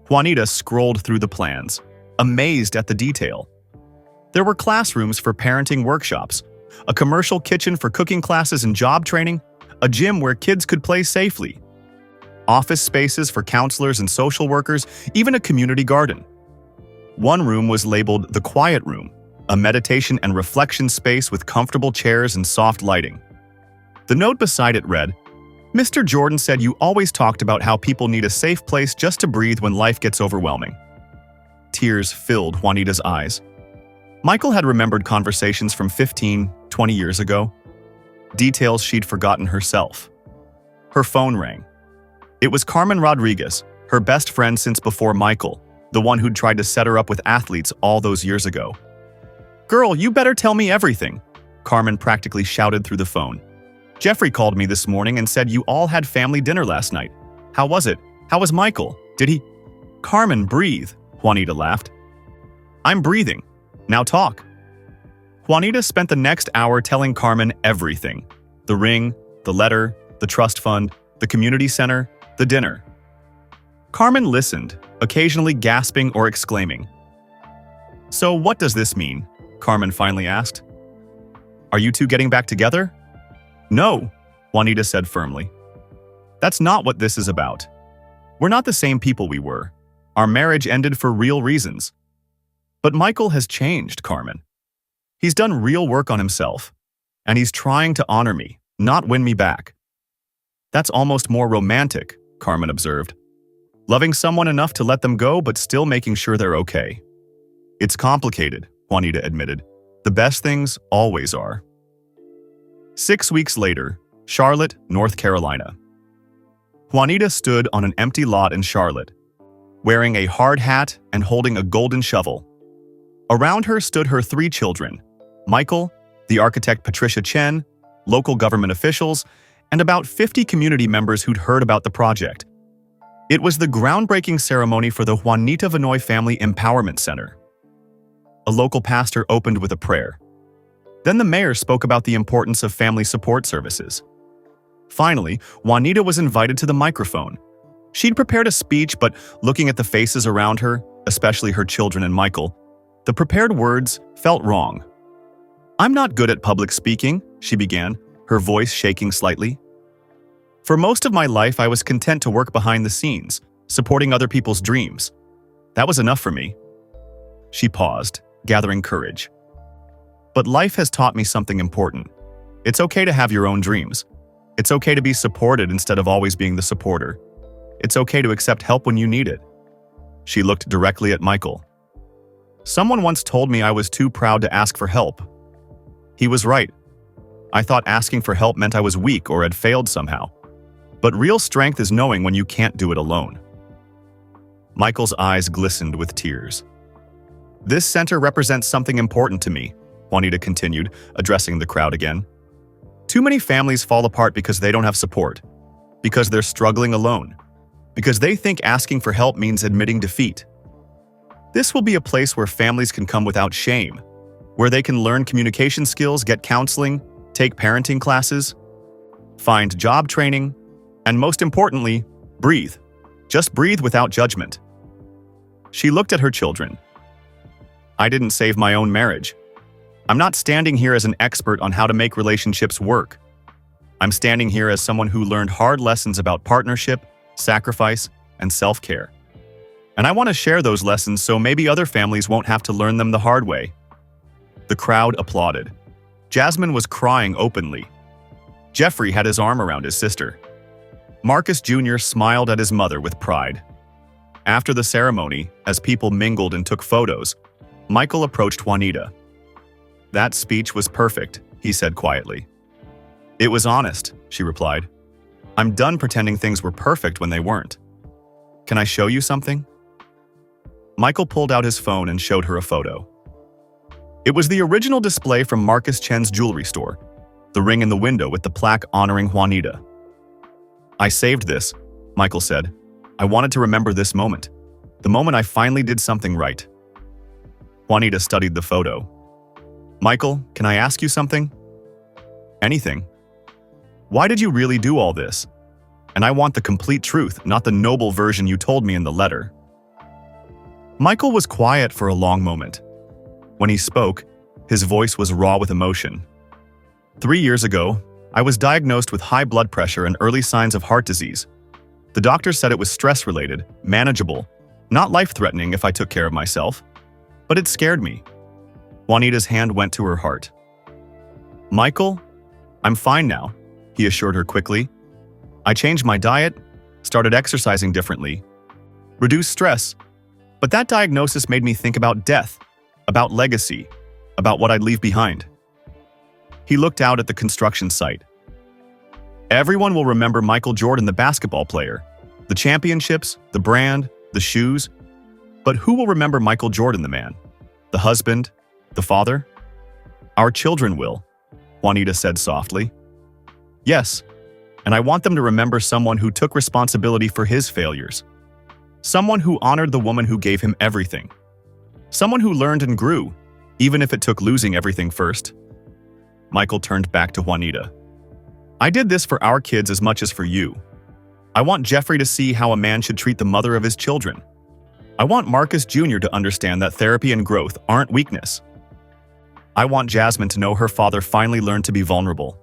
Speaker 1: Juanita scrolled through the plans, amazed at the detail. There were classrooms for parenting workshops, a commercial kitchen for cooking classes and job training, a gym where kids could play safely, office spaces for counselors and social workers, even a community garden. One room was labeled the Quiet Room, a meditation and reflection space with comfortable chairs and soft lighting. The note beside it read, "Mr. Jordan said you always talked about how people need a safe place just to breathe when life gets overwhelming." Tears filled Juanita's eyes. Michael had remembered conversations from 15, 20 years ago, details she'd forgotten herself. Her phone rang. It was Carmen Rodriguez, her best friend since before Michael, the one who'd tried to set her up with athletes all those years ago. "Girl, you better tell me everything," Carmen practically shouted through the phone. "Jeffrey called me this morning and said you all had family dinner last night. How was it? How was Michael? Did he—" "Carmen, breathe," Juanita laughed. "I'm breathing. Now talk." Juanita spent the next hour telling Carmen everything. The ring, the letter, the trust fund, the community center, the dinner. Carmen listened, occasionally gasping or exclaiming. "So what does this mean?" Carmen finally asked. "Are you two getting back together?" "No," Juanita said firmly. "That's not what this is about. We're not the same people we were. Our marriage ended for real reasons. But Michael has changed, Carmen. He's done real work on himself, and he's trying to honor me, not win me back." "That's almost more romantic," Carmen observed. "Loving someone enough to let them go but still making sure they're okay." "It's complicated," Juanita admitted. "The best things always are." 6 weeks later, Charlotte, North Carolina. Juanita stood on an empty lot in Charlotte, wearing a hard hat and holding a golden shovel. Around her stood her 3 children, Michael, the architect Patricia Chen, local government officials, and about 50 community members who'd heard about the project. It was the groundbreaking ceremony for the Juanita Vinoy Family Empowerment Center. A local pastor opened with a prayer. Then the mayor spoke about the importance of family support services. Finally, Juanita was invited to the microphone. She'd prepared a speech, but looking at the faces around her, especially her children and Michael, the prepared words felt wrong. "I'm not good at public speaking," she began, her voice shaking slightly. "For most of my life, I was content to work behind the scenes, supporting other people's dreams. That was enough for me." She paused, gathering courage. But life has taught me something important. It's okay to have your own dreams. It's okay to be supported instead of always being the supporter. It's okay to accept help when you need it. She looked directly at Michael. Someone once told me I was too proud to ask for help. He was right. I thought asking for help meant I was weak or had failed somehow. But real strength is knowing when you can't do it alone. Michael's eyes glistened with tears. This center represents something important to me, Juanita continued, addressing the crowd again. Too many families fall apart because they don't have support, because they're struggling alone, because they think asking for help means admitting defeat. This will be a place where families can come without shame, where they can learn communication skills, get counseling, take parenting classes, find job training, and most importantly, breathe. Just breathe without judgment. She looked at her children. I didn't save my own marriage. I'm not standing here as an expert on how to make relationships work. I'm standing here as someone who learned hard lessons about partnership, sacrifice, and self-care. And I want to share those lessons so maybe other families won't have to learn them the hard way. The crowd applauded. Jasmine was crying openly. Jeffrey had his arm around his sister. Marcus Jr. smiled at his mother with pride. After the ceremony, as people mingled and took photos, Michael approached Juanita. That speech was perfect, he said quietly. It was honest, she replied. I'm done pretending things were perfect when they weren't. Can I show you something? Michael pulled out his phone and showed her a photo. It was the original display from Marcus Chen's jewelry store, the ring in the window with the plaque honoring Juanita. I saved this, Michael said. I wanted to remember this moment, the moment I finally did something right. Juanita studied the photo. Michael, can I ask you something? Anything. Why did you really do all this? And I want the complete truth, not the noble version you told me in the letter. Michael was quiet for a long moment. When he spoke, his voice was raw with emotion. 3 years ago, I was diagnosed with high blood pressure and early signs of heart disease. The doctor said it was stress-related, manageable, not life-threatening if I took care of myself. But it scared me. Juanita's hand went to her heart. Michael, I'm fine now, he assured her quickly. I changed my diet, started exercising differently, reduced stress. But that diagnosis made me think about death, about legacy, about what I'd leave behind. He looked out at the construction site. Everyone will remember Michael Jordan, the basketball player, the championships, the brand, the shoes. But who will remember Michael Jordan, the man, the husband, the father? Our children will, Juanita said softly. Yes, and I want them to remember someone who took responsibility for his failures. Someone who honored the woman who gave him everything. Someone who learned and grew, even if it took losing everything first. Michael turned back to Juanita. I did this for our kids as much as for you. I want Jeffrey to see how a man should treat the mother of his children. I want Marcus Jr. to understand that therapy and growth aren't weakness. I want Jasmine to know her father finally learned to be vulnerable.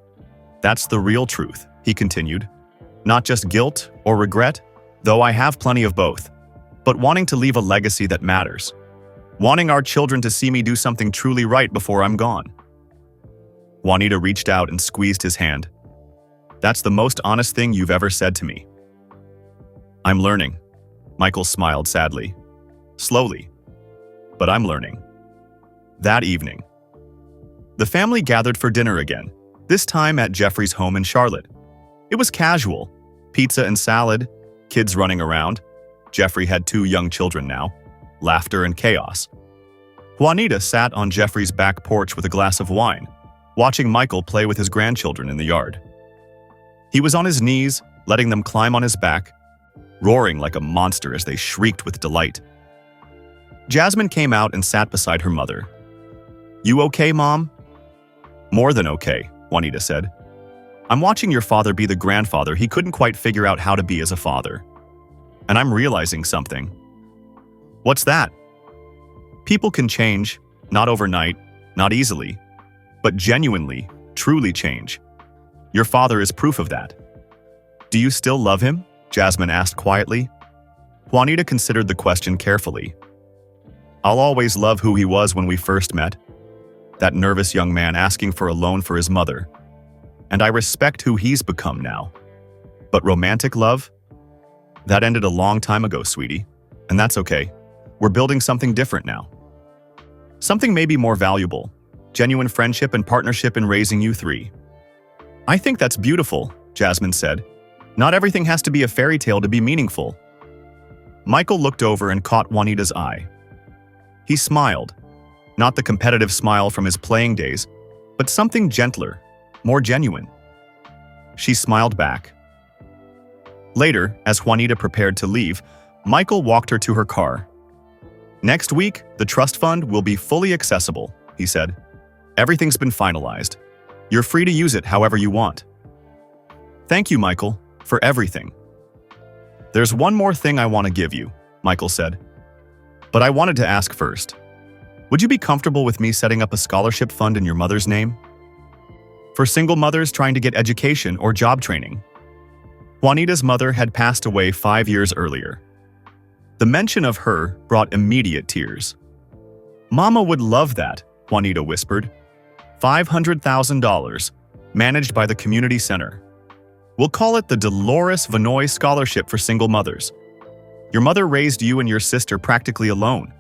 Speaker 1: That's the real truth, he continued. Not just guilt or regret, though I have plenty of both, but wanting to leave a legacy that matters. Wanting our children to see me do something truly right before I'm gone. Juanita reached out and squeezed his hand. That's the most honest thing you've ever said to me. I'm learning. Michael smiled sadly. Slowly. But I'm learning. That evening, the family gathered for dinner again, this time at Jeffrey's home in Charlotte. It was casual. Pizza and salad, kids running around. Jeffrey had 2 young children now. Laughter and chaos. Juanita sat on Jeffrey's back porch with a glass of wine, watching Michael play with his grandchildren in the yard. He was on his knees, letting them climb on his back, roaring like a monster as they shrieked with delight. Jasmine came out and sat beside her mother. You okay, Mom? More than okay, Juanita said. I'm watching your father be the grandfather he couldn't quite figure out how to be as a father. And I'm realizing something. What's that? People can change, not overnight, not easily, but genuinely, truly change. Your father is proof of that. Do you still love him? Jasmine asked quietly. Juanita considered the question carefully. I'll always love who he was when we first met. That nervous young man asking for a loan for his mother. And I respect who he's become now. But romantic love? That ended a long time ago, sweetie. And that's okay. We're building something different now. Something maybe more valuable. Genuine friendship and partnership in raising you three. I think that's beautiful, Jasmine said. Not everything has to be a fairy tale to be meaningful. Michael looked over and caught Juanita's eye. He smiled. Not the competitive smile from his playing days, but something gentler, more genuine. She smiled back. Later, as Juanita prepared to leave, Michael walked her to her car. Next week, the trust fund will be fully accessible, he said. Everything's been finalized. You're free to use it however you want. Thank you, Michael, for everything. There's one more thing I want to give you, Michael said. But I wanted to ask first. Would you be comfortable with me setting up a scholarship fund in your mother's name? For single mothers trying to get education or job training. Juanita's mother had passed away 5 years earlier. The mention of her brought immediate tears. Mama would love that, Juanita whispered. $500,000, managed by the community center. We'll call it the Dolores Vanoy Scholarship for Single Mothers. Your mother raised you and your sister practically alone.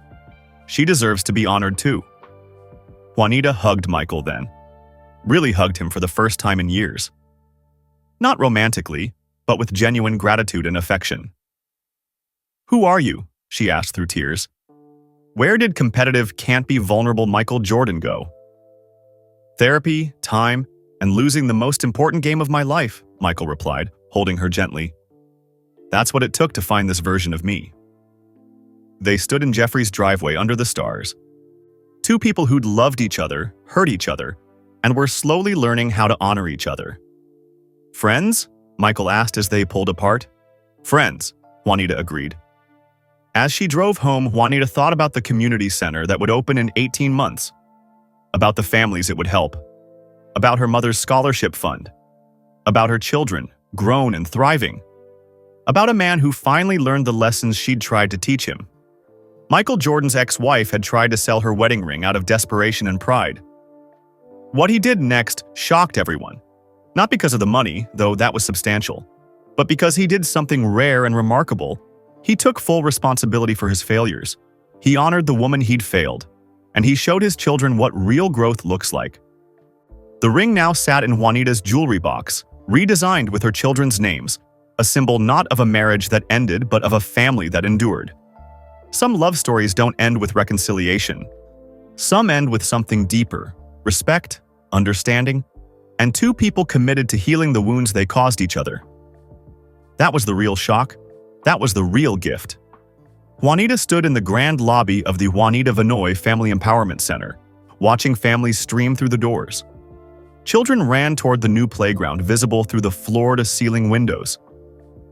Speaker 1: She deserves to be honored too. Juanita hugged Michael then. Really hugged him for the first time in years. Not romantically, but with genuine gratitude and affection. Who are you? She asked through tears. Where did competitive, can't-be-vulnerable Michael Jordan go? Therapy, time, and losing the most important game of my life, Michael replied, holding her gently. That's what it took to find this version of me. They stood in Jeffrey's driveway under the stars. Two people who'd loved each other, hurt each other, and were slowly learning how to honor each other. Friends? Michael asked as they pulled apart. Friends, Juanita agreed. As she drove home, Juanita thought about the community center that would open in 18 months. About the families it would help. About her mother's scholarship fund. About her children, grown and thriving. About a man who finally learned the lessons she'd tried to teach him. Michael Jordan's ex-wife had tried to sell her wedding ring out of desperation and pride. What he did next shocked everyone. Not because of the money, though that was substantial, but because he did something rare and remarkable. He took full responsibility for his failures. He honored the woman he'd failed, and he showed his children what real growth looks like. The ring now sat in Juanita's jewelry box, redesigned with her children's names, a symbol not of a marriage that ended but of a family that endured. Some love stories don't end with reconciliation. Some end with something deeper, respect, understanding, and two people committed to healing the wounds they caused each other. That was the real shock. That was the real gift. Juanita stood in the grand lobby of the Juanita Vanoy Family Empowerment Center, watching families stream through the doors. Children ran toward the new playground visible through the floor-to-ceiling windows.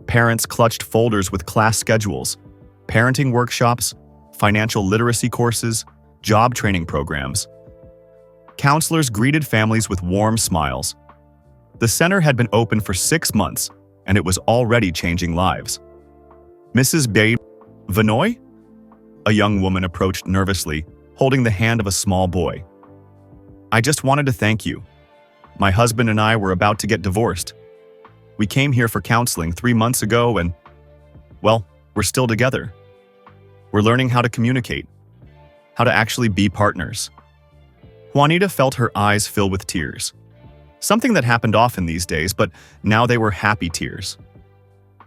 Speaker 1: Parents clutched folders with class schedules, parenting workshops, financial literacy courses, job training programs. Counselors greeted families with warm smiles. The center had been open for 6 months, and it was already changing lives. Mrs. Babe Vanoy? A young woman approached nervously, holding the hand of a small boy. I just wanted to thank you. My husband and I were about to get divorced. We came here for counseling 3 months ago and, well, we're still together. We're learning how to communicate, how to actually be partners. Juanita felt her eyes fill with tears. Something that happened often these days, but now they were happy tears.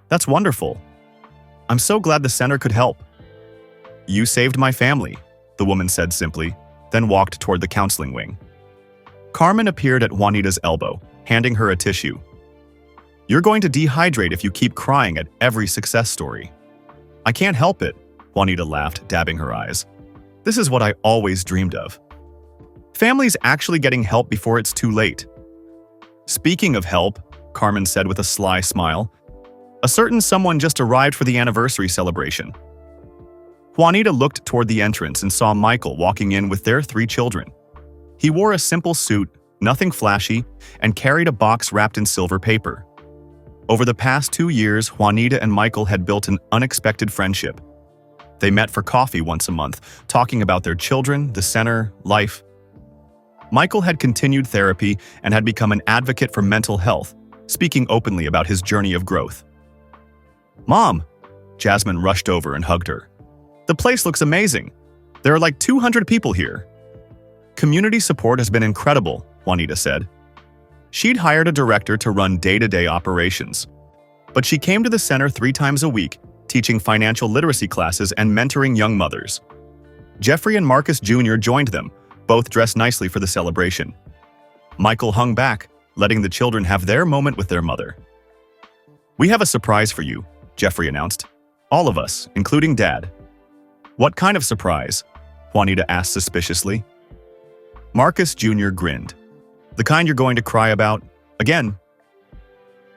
Speaker 1: That's wonderful. I'm so glad the center could help. You saved my family, the woman said simply, then walked toward the counseling wing. Carmen appeared at Juanita's elbow, handing her a tissue. You're going to dehydrate if you keep crying at every success story. I can't help it, Juanita laughed, dabbing her eyes. This is what I always dreamed of. Families actually getting help before it's too late. Speaking of help, Carmen said with a sly smile, a certain someone just arrived for the anniversary celebration. Juanita looked toward the entrance and saw Michael walking in with their 3 children. He wore a simple suit, nothing flashy, and carried a box wrapped in silver paper. Over the past 2 years, Juanita and Michael had built an unexpected friendship. They met for coffee once a month, talking about their children, the center, life. Michael had continued therapy and had become an advocate for mental health, speaking openly about his journey of growth. "Mom!" Jasmine rushed over and hugged her. "The place looks amazing. There are like 200 people here." "Community support has been incredible," Juanita said. She'd hired a director to run day-to-day operations. But she came to the center 3 times a week, teaching financial literacy classes and mentoring young mothers. Jeffrey and Marcus Jr. joined them, both dressed nicely for the celebration. Michael hung back, letting the children have their moment with their mother. "We have a surprise for you," Jeffrey announced. "All of us, including Dad." "What kind of surprise?" Juanita asked suspiciously. Marcus Jr. grinned. "The kind you're going to cry about, again."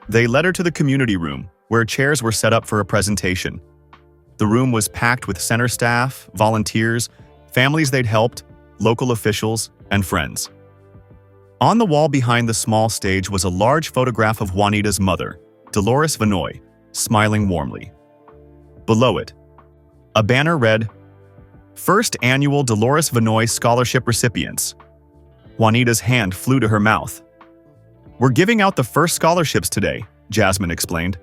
Speaker 1: They led her to the community room, where chairs were set up for a presentation. The room was packed with center staff, volunteers, families they'd helped, local officials, and friends. On the wall behind the small stage was a large photograph of Juanita's mother, Dolores Vanoy, smiling warmly. Below it, a banner read, "First Annual Dolores Vanoy Scholarship Recipients." Juanita's hand flew to her mouth. "We're giving out the first scholarships today," Jasmine explained.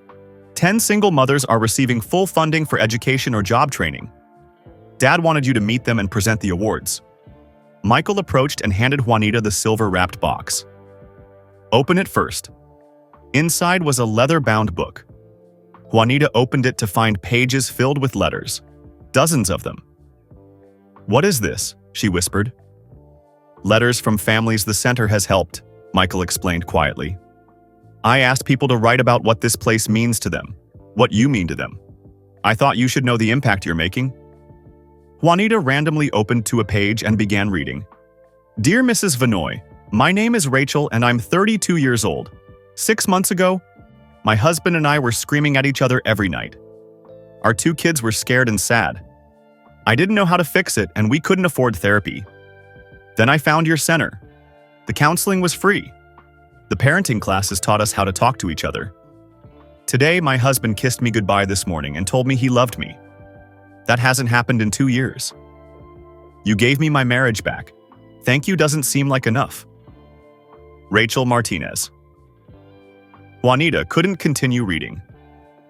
Speaker 1: 10 single mothers are receiving full funding for education or job training. Dad wanted you to meet them and present the awards. Michael approached and handed Juanita the silver-wrapped box. "Open it first." Inside was a leather-bound book. Juanita opened it to find pages filled with letters, dozens of them. "What is this?" she whispered. "Letters from families the center has helped," Michael explained quietly. "I asked people to write about what this place means to them, what you mean to them. I thought you should know the impact you're making." Juanita randomly opened to a page and began reading. "Dear Mrs. Vanoy, my name is Rachel and I'm 32 years old. 6 months ago, my husband and I were screaming at each other every night. Our 2 kids were scared and sad. I didn't know how to fix it and we couldn't afford therapy. Then I found your center. The counseling was free. The parenting classes taught us how to talk to each other. Today, my husband kissed me goodbye this morning and told me he loved me. That hasn't happened in 2 years. You gave me my marriage back. Thank you doesn't seem like enough. Rachel Martinez." Juanita couldn't continue reading.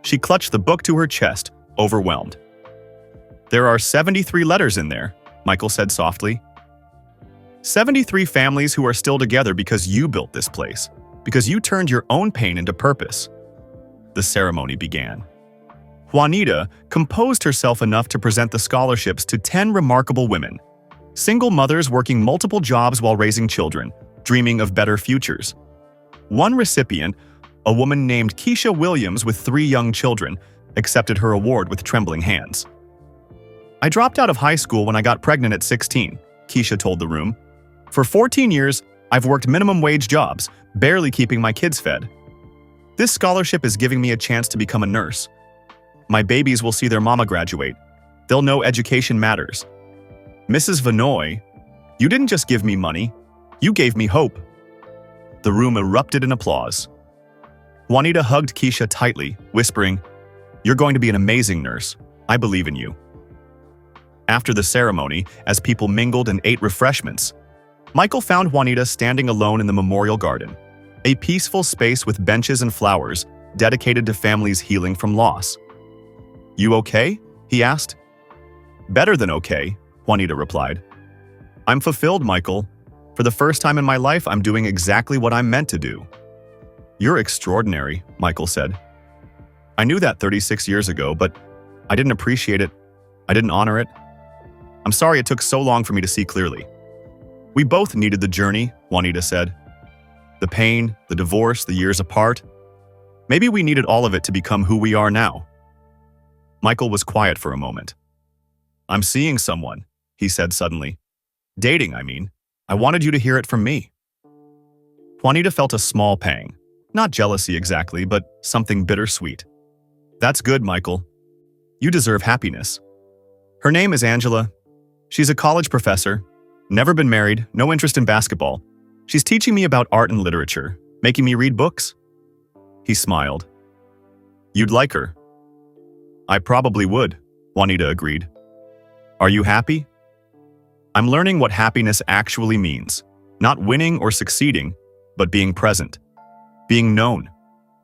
Speaker 1: She clutched the book to her chest, overwhelmed. "There are 73 letters in there," Michael said softly. 73 families who are still together because you built this place, because you turned your own pain into purpose." The ceremony began. Juanita composed herself enough to present the scholarships to 10 remarkable women, single mothers working multiple jobs while raising children, dreaming of better futures. One recipient, a woman named Keisha Williams with 3 young children, accepted her award with trembling hands. "I dropped out of high school when I got pregnant at 16, Keisha told the room. "For 14 years, I've worked minimum wage jobs, barely keeping my kids fed. This scholarship is giving me a chance to become a nurse. My babies will see their mama graduate. They'll know education matters. Mrs. Vanoy, you didn't just give me money, you gave me hope." The room erupted in applause. Juanita hugged Keisha tightly, whispering, "You're going to be an amazing nurse. I believe in you." After the ceremony, as people mingled and ate refreshments, Michael found Juanita standing alone in the memorial garden, a peaceful space with benches and flowers dedicated to families healing from loss. "You okay?" he asked. "Better than okay," Juanita replied. "I'm fulfilled, Michael. For the first time in my life, I'm doing exactly what I'm meant to do." "You're extraordinary," Michael said. "I knew that 36 years ago, but I didn't appreciate it. I didn't honor it. I'm sorry it took so long for me to see clearly." "We both needed the journey," Juanita said. "The pain, the divorce, the years apart. Maybe we needed all of it to become who we are now." Michael was quiet for a moment. "I'm seeing someone," he said suddenly. "Dating, I mean. I wanted you to hear it from me." Juanita felt a small pang. Not jealousy exactly, but something bittersweet. "That's good, Michael. You deserve happiness." Her name is Angela. She's a college professor, never been married, no interest in basketball. She's teaching me about art and literature, making me read books. He smiled. "You'd like her." "I probably would," Juanita agreed. Are you happy? I'm learning what happiness actually means. Not winning or succeeding, but being present. Being known.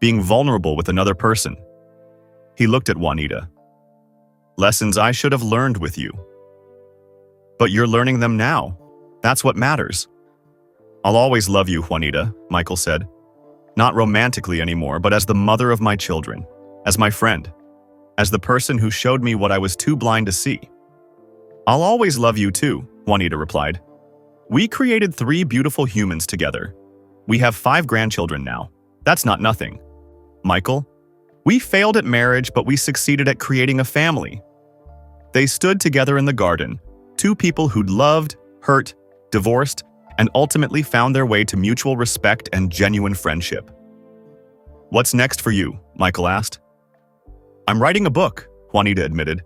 Speaker 1: Being vulnerable with another person. He looked at Juanita. Lessons I should have learned with you. But you're learning them now. That's what matters. I'll always love you, Juanita, Michael said. Not romantically anymore, but as the mother of my children, as my friend, as the person who showed me what I was too blind to see. I'll always love you too, Juanita replied. We created 3 beautiful humans together. We have 5 grandchildren now. That's not nothing. Michael, we failed at marriage, but we succeeded at creating a family. They stood together in the garden, 2 people who'd loved, hurt, divorced, and ultimately found their way to mutual respect and genuine friendship. What's next for you? Michael asked. I'm writing a book, Juanita admitted,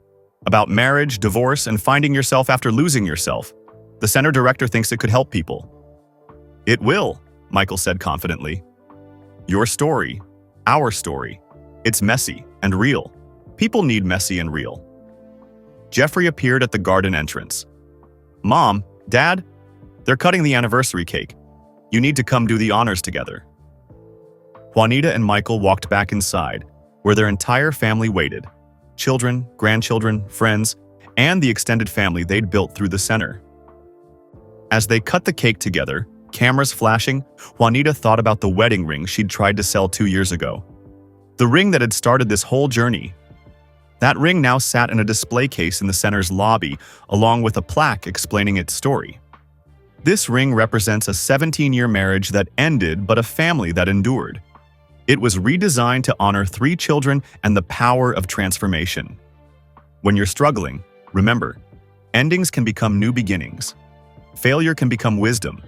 Speaker 1: about marriage, divorce, and finding yourself after losing yourself. The center director thinks it could help people. It will, Michael said confidently. Your story, our story. It's messy and real. People need messy and real. Jeffrey appeared at the garden entrance. Mom, Dad, they're cutting the anniversary cake. You need to come do the honors together. Juanita and Michael walked back inside, where their entire family waited. Children, grandchildren, friends, and the extended family they'd built through the center. As they cut the cake together, cameras flashing, Juanita thought about the wedding ring she'd tried to sell 2 years ago. The ring that had started this whole journey. That ring now sat in a display case in the center's lobby, along with a plaque explaining its story. This ring represents a 17-year marriage that ended, but a family that endured. It was redesigned to honor 3 children and the power of transformation. When you're struggling, remember, endings can become new beginnings. Failure can become wisdom.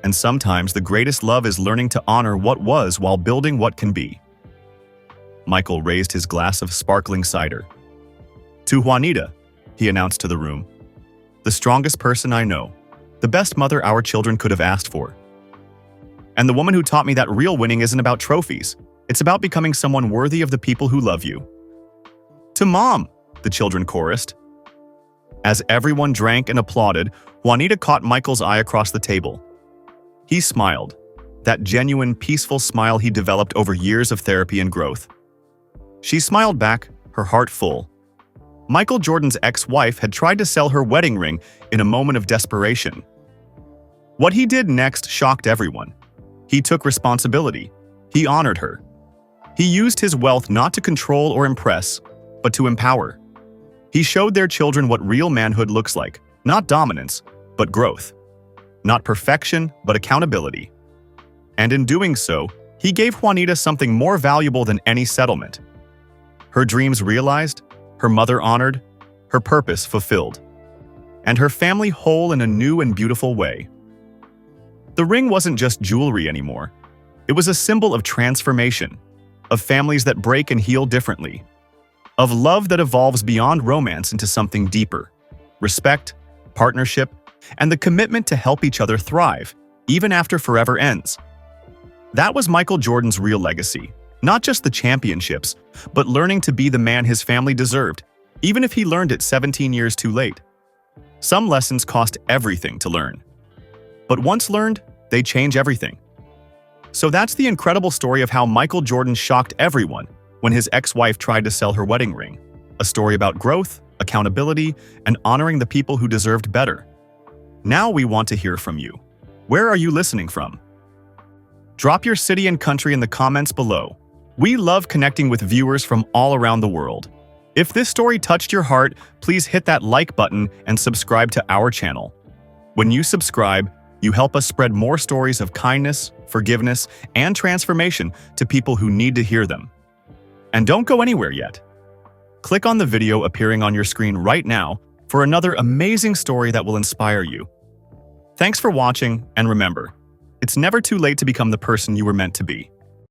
Speaker 1: And sometimes the greatest love is learning to honor what was while building what can be. Michael raised his glass of sparkling cider. To Juanita, he announced to the room, the strongest person I know, the best mother our children could have asked for. And the woman who taught me that real winning isn't about trophies. It's about becoming someone worthy of the people who love you. To Mom, the children chorused. As everyone drank and applauded, Juanita caught Michael's eye across the table. He smiled, that genuine, peaceful smile he developed over years of therapy and growth. She smiled back, her heart full. Michael Jordan's ex-wife had tried to sell her wedding ring in a moment of desperation. What he did next shocked everyone. He took responsibility. He honored her. He used his wealth not to control or impress, but to empower. He showed their children what real manhood looks like, not dominance, but growth. Not perfection, but accountability. And in doing so, he gave Juanita something more valuable than any settlement. Her dreams realized, her mother honored, her purpose fulfilled, and her family whole in a new and beautiful way. The ring wasn't just jewelry anymore. It was a symbol of transformation, of families that break and heal differently, of love that evolves beyond romance into something deeper, respect, partnership, and the commitment to help each other thrive, even after forever ends. That was Michael Jordan's real legacy. Not just the championships, but learning to be the man his family deserved, even if he learned it 17 years too late. Some lessons cost everything to learn. But once learned, they change everything. So that's the incredible story of how Michael Jordan shocked everyone when his ex-wife tried to sell her wedding ring. A story about growth, accountability, and honoring the people who deserved better. Now we want to hear from you. Where are you listening from? Drop your city and country in the comments below. We love connecting with viewers from all around the world. If this story touched your heart, please hit that like button and subscribe to our channel. When you subscribe, you help us spread more stories of kindness, forgiveness, and transformation to people who need to hear them. And don't go anywhere yet. Click on the video appearing on your screen right now for another amazing story that will inspire you. Thanks for watching, and remember, it's never too late to become the person you were meant to be.